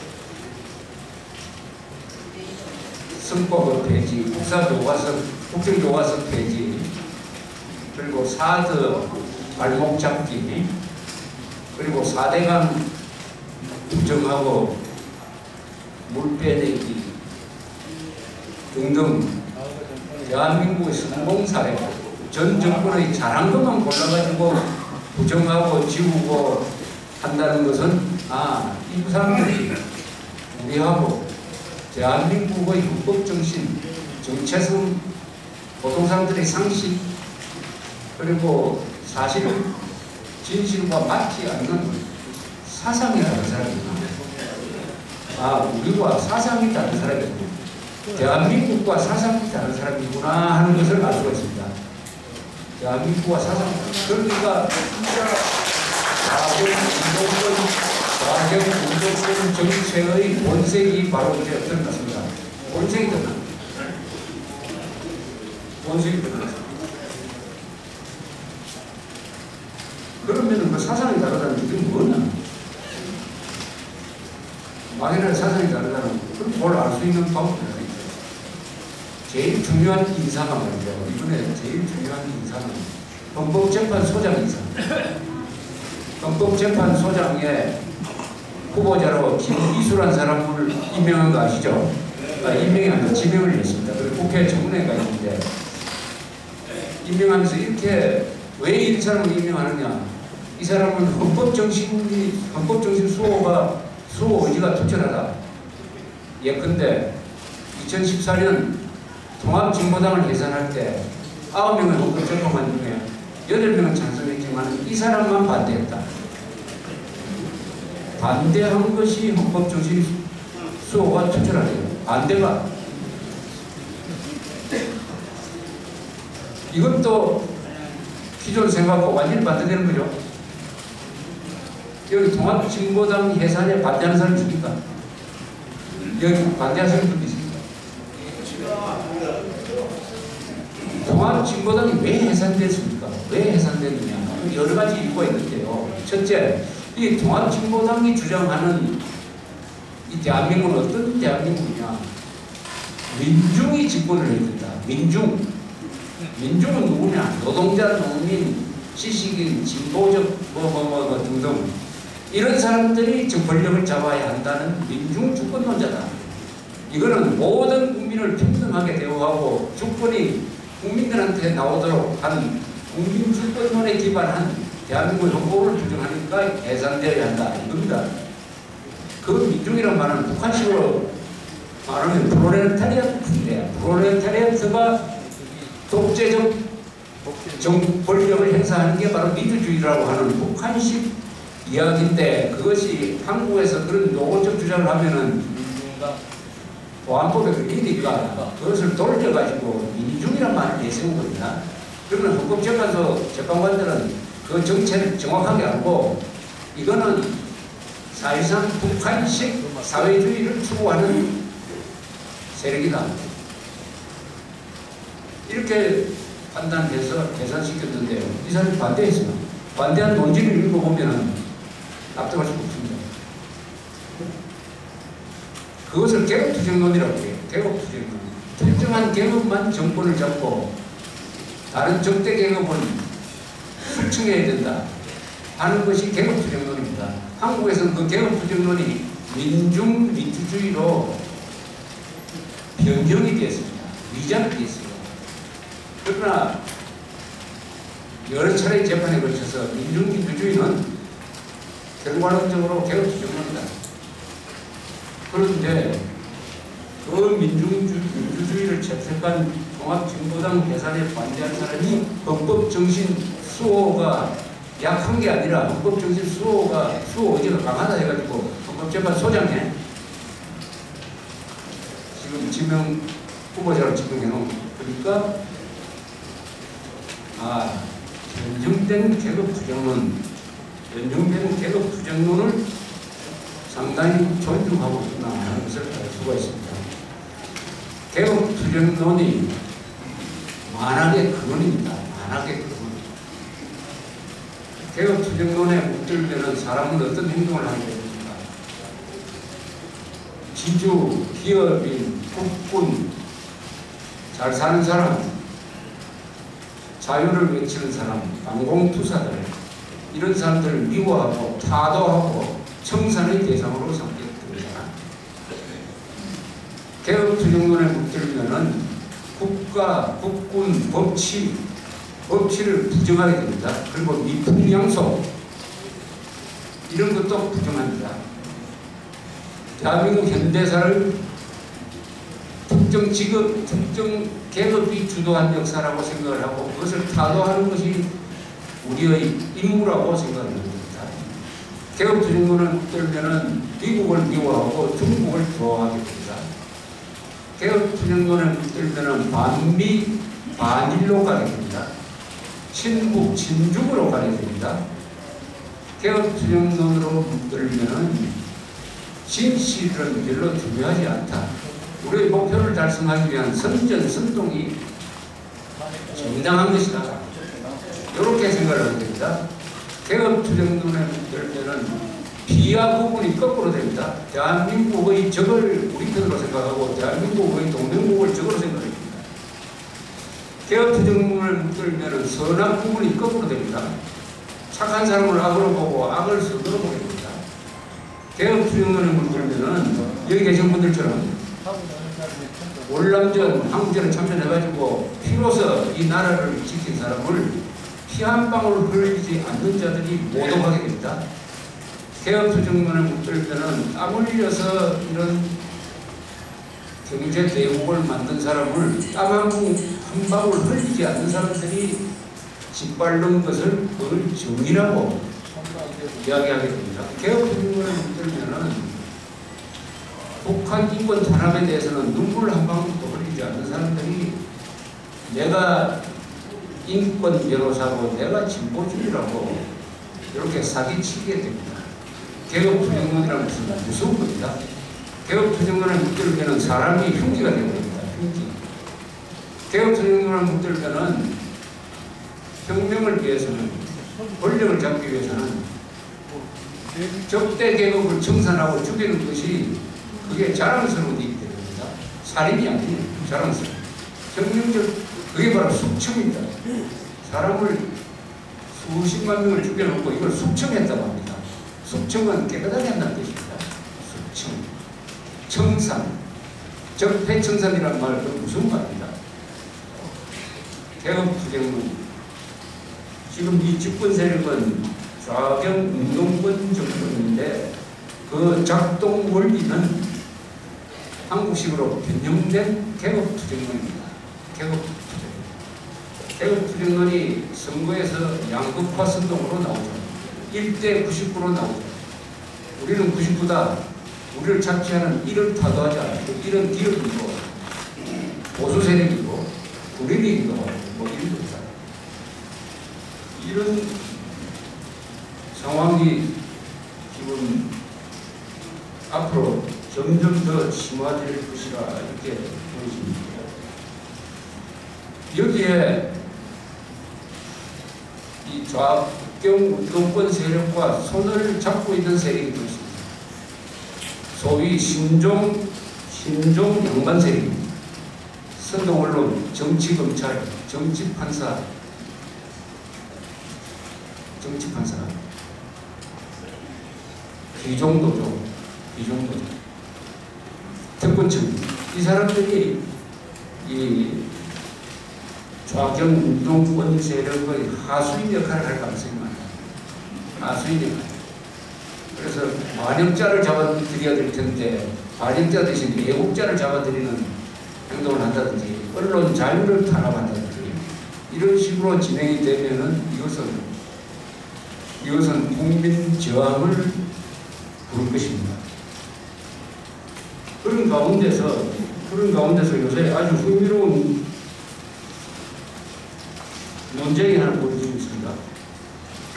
선법의 폐지, 국정교과서 폐지, 그리고 4드 발목 잡기, 그리고 4대강 부정하고 물 빼내기 등등 대한민국의 성공사례, 전 정권의 잘한 것만 골라가지고 부정하고 지우고 한다는 것은 이 사람들이 우리하고 대한민국의 헌법정신, 정체성, 보통 사람들의 상식, 그리고 사실 진실과 맞지 않는 사상이 다른 사람입니다. 우리와 사상이 다른 사람이고 대한민국과 사상이 다른 사람이구나 하는 것을 알 수가 있습니다. 대한민국과 사상, 그러니까 진짜 좌경운동권 정체의 본색이 바로 이제 드러났습니다. 본색이 드러났습니다. 본색이 드러났습니다. 그러면 그 사상이 다르다는 게 뭐냐? 만일에 사상이 다르다는 그럼 뭘 알 수 있는 방법이 있어요. 제일 중요한 인사가 말이죠. 이번에 제일 중요한 인사는 헌법재판소장 인사. 헌법재판소장에 후보자로 김이수란 사람을 임명한 거 아시죠? 임명이 아니라 지명을 했습니다. 그리고 국회 청문회가 있는데 임명하면서 이렇게 왜 이 사람을 임명하느냐? 이 사람은 헌법정신 수호 의지가 투철하다. 예컨대 2014년 통합진보당을 해산할 때 9명의 헌법재판관 중에 8명은 찬성했지만 이 사람만 반대했다. 반대한 것이 헌법정신 수호가 투철하대요. 반대가. 이것도 기존 생각과 완전히 반대되는 거죠. 여기 통합진보당 해산에 반대하는 사람이 있습니까? 여기 반대하는 사람이 있습니까? 통합진보당이 왜 해산됐습니까? 왜 해산됐느냐? 여러 가지 이유가 있는데요. 첫째, 이 통합진보당이 주장하는 이 대한민국은 어떤 대한민국이냐? 민중이 집권을 해야 된다. 민중은 누구냐? 노동자, 농민, 지식인, 진보적 등등 이런 사람들이 저 권력을 잡아야 한다는 민중 주권론자다. 이거는 모든 국민을 평등하게 대우하고 주권이 국민들한테 나오도록 하는 국민 주권론에 기반한 대한민국 헌법을 규정하니까 해산되어야 한다. 이겁니다. 그 민중이란 말은 북한식으로 말하면 프롤레타리아트인데 프롤레타리아트가 독재적 권력을 행사하는 게 바로 민주주의라고 하는 북한식 이야기인데 그것이 한국에서 그런 노골적 주장을 하면은 보안법에 걸리니까 그것을 돌려가지고 민중이란 말을 내세운 겁니다. 그러면 헌법재판소 재판관들은 그 정체를 정확하게 알고 이거는 사실상 북한식 사회주의를 추구하는 세력이다. 이렇게 판단해서 계산시켰는데요. 이 사람이 반대했어요. 반대한 논지를 읽어보면 납득할 수가 없습니다. 그것을 개혁투쟁론이라고 해요. 개혁투쟁론. 특정한 개혁만 정권을 잡고 다른 적대 개혁은 수청해야 된다 하는 것이 개혁투쟁론입니다. 한국에서는 그 개혁투쟁론이 민주주의로 변경이 되었습니다. 위장이 되었습니다. 그러나 여러 차례 재판에 걸쳐서 민주주의는 결과론적으로 개혁투쟁론이다. 그런데 그 민주주의를 채택한 통합진보당 해산에 반대한 사람이 헌법정신 수호가 약한 게 아니라 헌법정신 수호 의지가 강하다 해가지고 헌법재판소장에 지금 지명 후보자로 지명해놓은 그러니까 연정된 개혁 투쟁론을 상당히 존중하고 있구나 하는 것을 알 수가 있습니다. 개혁 투쟁론이 만악의 근원입니다. 만악의 근원. 개혁 투쟁론에 묶들면 사람은 어떤 행동을 하게 됩니까? 지주, 기업인, 국군, 잘 사는 사람, 자유를 외치는 사람, 반공투사들, 이런 사람들을 미워하고 타도하고 청산의 대상으로 삼게 되는 사람. 개혁투쟁론에 묶들면은 국가, 국군, 법치를 부정하게 됩니다. 그리고 미풍양속, 이런 것도 부정합니다. 대한민국 현대사를 특정 직업, 특정 계급이 주도한 역사라고 생각을 하고 그것을 타도하는 것이 우리의 임무라고 생각을 합니다. 개혁투쟁론을 들면은 미국을 미워하고 중국을 좋아하게 됩니다. 개혁투쟁론을 들면은 반미, 반일로 가게 됩니다. 친북, 친중으로 가게 됩니다. 개혁투쟁론으로 들면은 진실은 별로 중요하지 않다. 우리의 목표를 달성하기 위한 선전, 선동이 정당한 것이다. 이렇게 생각을 하게 됩니다. 개혁투쟁론에 들면은 비하 부분이 거꾸로 됩니다. 대한민국의 적을 우리 편으로 생각하고 대한민국의 동맹국을 적으로 생각합니다. 개혁투쟁론을 들면은 선악 부분이 거꾸로 됩니다. 착한 사람을 악으로 보고 악을 선으로 보게 됩니다. 개혁투쟁론을 물들면은 여기 계신 분들처럼 월남전, 한국전에 참전해가지고 피로서 이 나라를 지킨 사람을 피 한 방울 흘리지 않는 자들이 모독하게 됩니다. 개혁투쟁론을 물들면은 땀 흘려서 이런 경제 대국을 만든 사람을 땀 한 방울 흘리지 않는 사람들이 짓밟는 것을 그걸 정의라고 이야기하게 됩니다. 개혁투쟁론을 물들면은 북한 인권 탄압에 대해서는 눈물 한 방울도 흘리지 않는 사람들이 내가 인권 변호사고 내가 진보주의라고 이렇게 사기치게 됩니다. 개혁투쟁론이라는 것은 무서운 겁니다. 개혁투쟁론을 물들면은 사람이 흉기가 되어버립니다. 흉기. 개혁투쟁론을 물들면은 혁명을 위해서는, 권력을 잡기 위해서는 적대 계급을 청산하고 죽이는 것이 그게 자랑스러운 일이 됩니다. 살인이 아니에요. 자랑스러운. 혁명적, 그게 바로 숙청입니다. 사람을 수십만 명을 죽여놓고 이걸 숙청했다고 합니다. 숙청은 깨끗하게 한다는 뜻입니다. 숙청. 청산. 적폐청산이라는 말은 무슨 말입니다. 개혁투쟁론. 지금 이 집권 세력은 좌경 운동권 정권인데 그 작동 원리는 한국식으로 변형된 개혁투쟁론입니다. 개혁투쟁론이 선거에서 양극화 선동으로 나오죠. 1대 99로 나오죠. 우리는 99다. 우리를 착취하는 이를 타도하지 않고 이런 기업이고 보수 세력이고 우리이기도 하고 뭐 이런 겁니다. 이런 상황이 지금 앞으로 점점 더 심화될 것이라 이렇게 보여집니다. 여기에 이 좌경 운동권 세력과 손을 잡고 있는 세력이 있습니다. 소위 신종 양반 세력입니다. 선동언론, 정치검찰, 정치판사, 비종도죠. 특권층. 이 사람들이 이 좌경 운동권 세력의 하수인 역할을 할 가능성이 많아요. 하수인 역할. 그래서 반역자를 잡아들여야 될 텐데 반역자 대신 애국자를 잡아들이는 행동을 한다든지 언론 자유를 탄압한다든지 이런 식으로 진행이 되면은 이것은 국민 저항을 부를 것입니다. 그런 가운데서 요새 아주 흥미로운 논쟁이 하나 벌어지고 있습니다.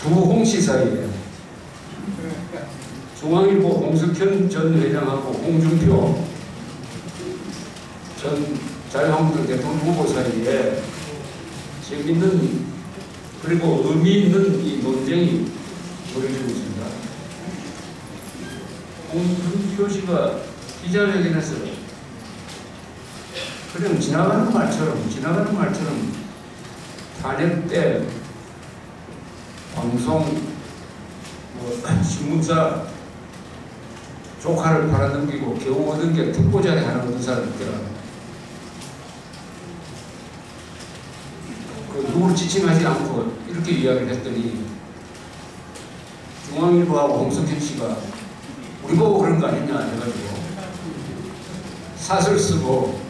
두 홍씨 사이에 중앙일보 홍석현 전 회장하고 홍준표 전 자유한국당 대통령 후보 사이에 재밌는 그리고 의미 있는 이 논쟁이 벌어지고 있습니다. 홍준표 씨가 기자회견에서 그냥 지나가는 말처럼 탄핵 때 방송 신문사 조카를 팔아넘기고 겨우 얻은 게 특보자리 하나 얻은 사람들이라 누구를 지칭하지 않고 이렇게 이야기를 했더니 중앙일보하고 홍석현 씨가 우리 보고 그런 거 아니냐 해가지고 사설 쓰고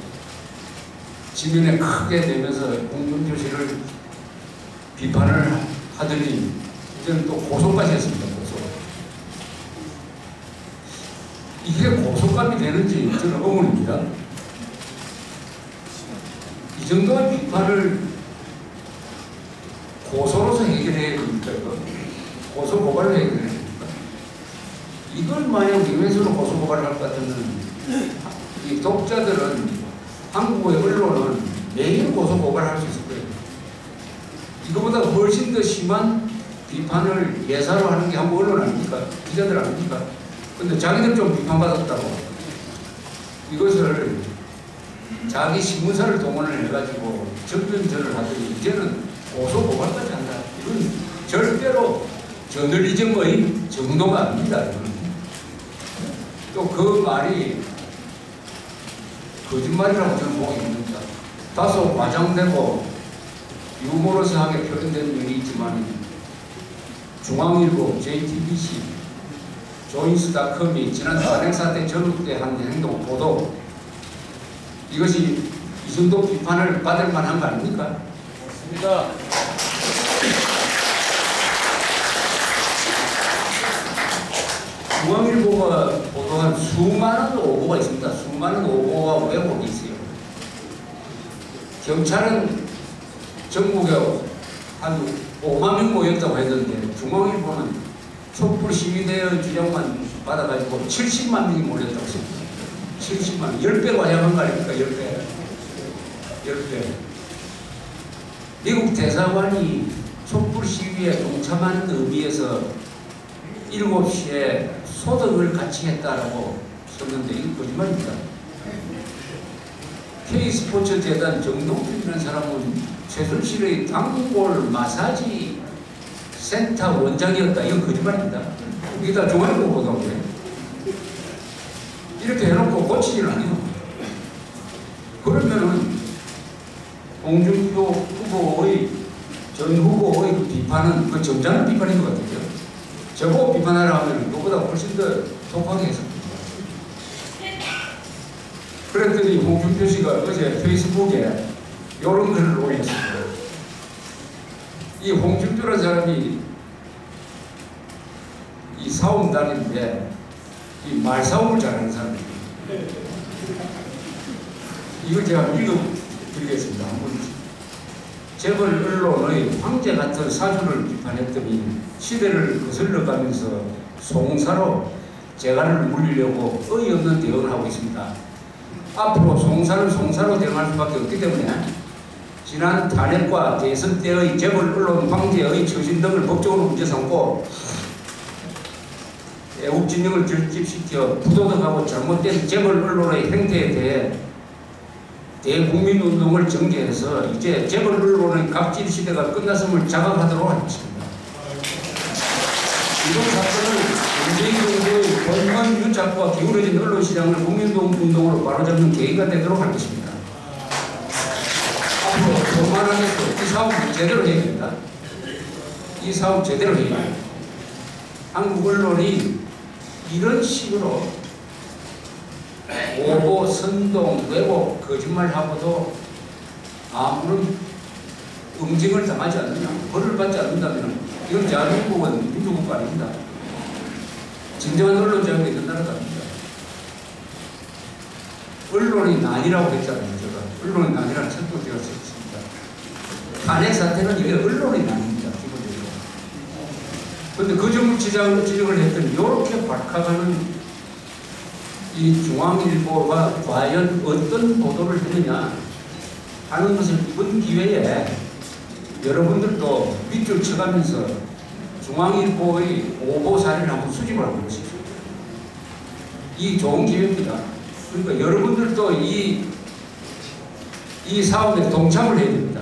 지면에 크게 내면서 홍준표 씨를 비판을 하더니 이제는 또 고소까지 했습니다. 고소. 이게 고소감이 되는지 저는 의문입니다. 이 정도의 비판을 고소로서 해결해야 됩니까? 고소 고발로 해결해야 됩니까? 이걸 만약 김혜수로 고소 고발을 할 것 같으면 이 독자들은 한국의 언론은 매일 고소 고발할 수 있을 거예요. 이거보다 훨씬 더 심한 비판을 예사로 하는 게 한국 언론 아닙니까? 기자들 아닙니까? 근데 자기들 좀 비판받았다고 이것을 자기 신문사를 동원을 해가지고 접견전을 하더니 이제는 고소 고발까지 한다. 이건 절대로 저널리즘의 정도가 아닙니다. 또 그 말이 거짓말이라고 저는 보기 힘듭니다. 다소 과장되고 유머러스하게 표현된 면이 있지만 중앙일보, JTBC, 조인스닷컴이 지난 탄핵 사태 전후 때 한 행동 보도 이것이 이 정도 비판을 받을 만한 거 아닙니까? 맞습니다. 중앙일보가 보도한 수많은 오보가 있습니다. 수많은 오보와 왜곡이 있어요. 경찰은 전국에 한 5만 명 모였다고 했는데 중앙일보는 촛불 시위대의 주장만 받아가지고 70만 명이 몰렸다고 했습니다. 70만, 10배 과장한 거 아닙니까? 10배. 10배. 미국 대사관이 촛불 시위에 동참하는 의미에서 7시에 소득을 같이 했다라고 썼는데 이건 거짓말입니다. K스포츠 재단 정동준이라는 사람은 최순실의 단골 마사지 센터 원장이었다. 이건 거짓말입니다. 이게 다 중앙일보 보도인데 이렇게 해놓고 고치지는 않아요. 그러면은 홍준표 후보의 전 후보의 그 비판은 그 점잖은 비판인 것 같아요. 저보고 비판하라 하면 그보다 훨씬 더 독하게 했습니다. 그랬더니 홍준표 씨가 어제 페이스북에 이런 글을 올렸습니다. 이 홍준표라는 사람이 이 사움단인데 이 말싸움을 잘하는 사람입니다. 이거 제가 읽어드리겠습니다. 재벌 언론의 황제 같은 사주를 비판했더니 시대를 거슬러가면서 송사로 재갈을 물리려고 어이없는 대응을 하고 있습니다. 앞으로 송사를 송사로 대응할 수밖에 없기 때문에 지난 탄핵과 대선 때의 재벌 언론 황제의 처신 등을 법적으로 문제 삼고 애국 진영을 결집시켜 부도덕하고 잘못된 재벌 언론의 행태에 대해 대국민운동을 전개해서 이제 재벌 언론의 갑질 시대가 끝났음을 자각하도록 하겠습니다. 이번 사건은 문재인 정부의 권한 유착과 기울어진 언론 시장을 국민운동으로 바로잡는 계기가 되도록 하겠습니다. 앞으로 그만하겠고 이 사업을 제대로 해야 됩니다. 이 사업 제대로 해야 됩니다. 한국 언론이 이런 식으로 오보, 선동, 왜곡, 거짓말하고도 아무런 응징을 당하지 않느냐, 벌을 받지 않는다면 이건 대한민국은 민주국가 아닙니다. 진정한 언론 자유가 있는 나라가 아닙니다. 언론이 난이라고 했잖아요. 제가 언론이 난이라는 책도 제가 썼습니다. 탄핵 사태는 이게 언론이 난입니다. 기본적으로. 그런데 그 점을 지적을 했더니 이렇게 발칵하는 이 중앙일보가 과연 어떤 보도를 했느냐 하는 것을 이번 기회에 여러분들도 밑줄 쳐가면서 중앙일보의 오보 사례를 한번 수집을 하고 계십시오. 이 좋은 기회입니다. 그러니까 여러분들도 이 이 사업에 동참을 해야 됩니다.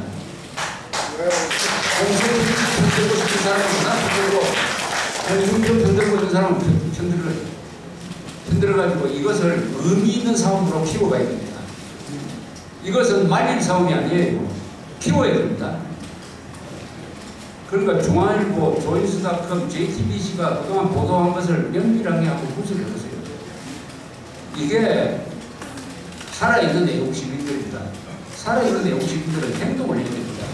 공세를 편들고 싶은 사람은 편들고, 공중편 편들고 있는 사람은 편들어가지고 이것을 의미 있는 사업으로 키워가야 됩니다. 이것은 말릴 사업이 아니에요. 키워야 됩니다. 그러니까 중앙일보, 조인수닷컴, JTBC가 그동안 보도한 것을 면밀하게 한번 분석해 보세요. 이게 살아있는 애국시민들입니다. 살아있는 애국시민들은 행동을 해야 됩니다.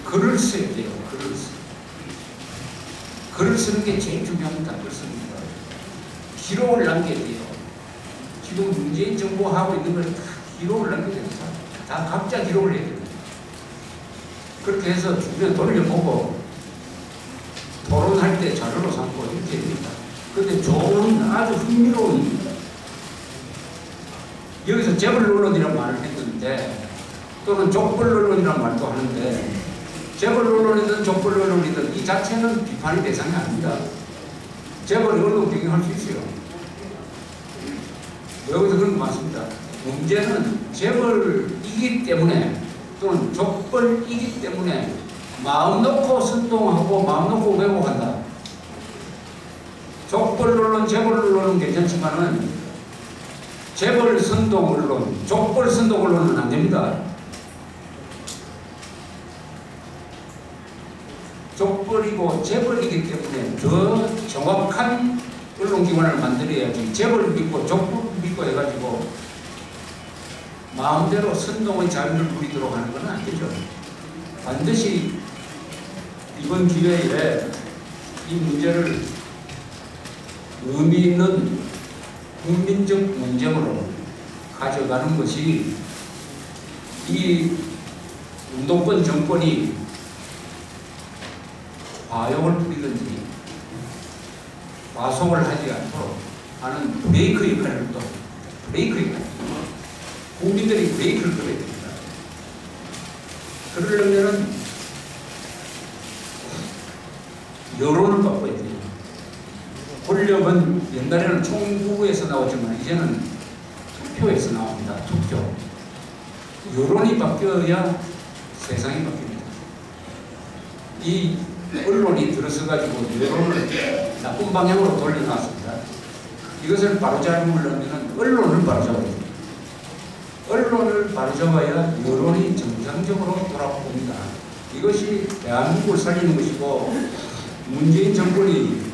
글을 써야 돼요. 글을 쓰는 게 제일 중요합니다. 글 쓰는 거. 기록을 남겨야 돼요. 지금 문재인 정부가 하고 있는 걸 다 기록을 남겨야 됩니다. 다 각자 기록을 해야 됩니다. 그렇게 해서 주변에 돌려보고 토론할 때 자료로 삼고 이렇게 됩니다. 그런데 좋은 아주 흥미로운 여기서 재벌언론이라는 말을 했는데 또는 족벌언론이라는 말도 하는데 재벌언론이든 족벌언론이든 이 자체는 비판의 대상이 아닙니다. 재벌이 언론 경영할 수 있어요. 여기서 그런 거 많습니다. 문제는 재벌이기 때문에 또는 족벌이기 때문에 마음 놓고 선동하고 마음 놓고 왜곡한다. 족벌 언론, 재벌 언론은 괜찮지만은 재벌 선동 언론, 족벌 선동 언론은 안 됩니다. 족벌이고 재벌이기 때문에 더 정확한 언론기관을 만들어야지 재벌 믿고 족벌 믿고 해가지고 마음대로 선동의 자유를 누리도록 하는 건 안 되죠. 반드시 이번 기회에 이 문제를 의미 있는 국민적 문제로 가져가는 것이 이 운동권 정권이 과욕을 부리든지 과속을 하지 않도록 하는 브레이크 역할을 또 브레이크 역할. 국민들이 브레이크를 걸어야 됩니다. 그러려면 여론을 바꿔야 돼요. 권력은 옛날에는 총구에서 나왔지만 이제는 투표에서 나옵니다. 투표. 여론이 바뀌어야 세상이 바뀝니다. 이 언론이 들어서가지고 여론을 나쁜 방향으로 돌려놨습니다. 이것을 바로잡으려면 언론을 바로잡아야 됩니다. 언론을 바로잡아야 여론이 정상적으로 돌아옵니다. 이것이 대한민국을 살리는 것이고 문재인 정권이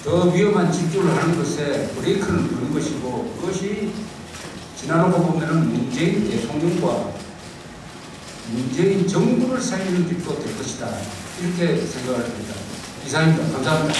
더 위험한 집중을 하는 것에 브레이크를 두는 것이고 그것이 지나놓고 보면 문재인 대통령과 문재인 정부를 살리는 길도 될 것이다. 이렇게 생각을 합니다. 이상입니다. 감사합니다.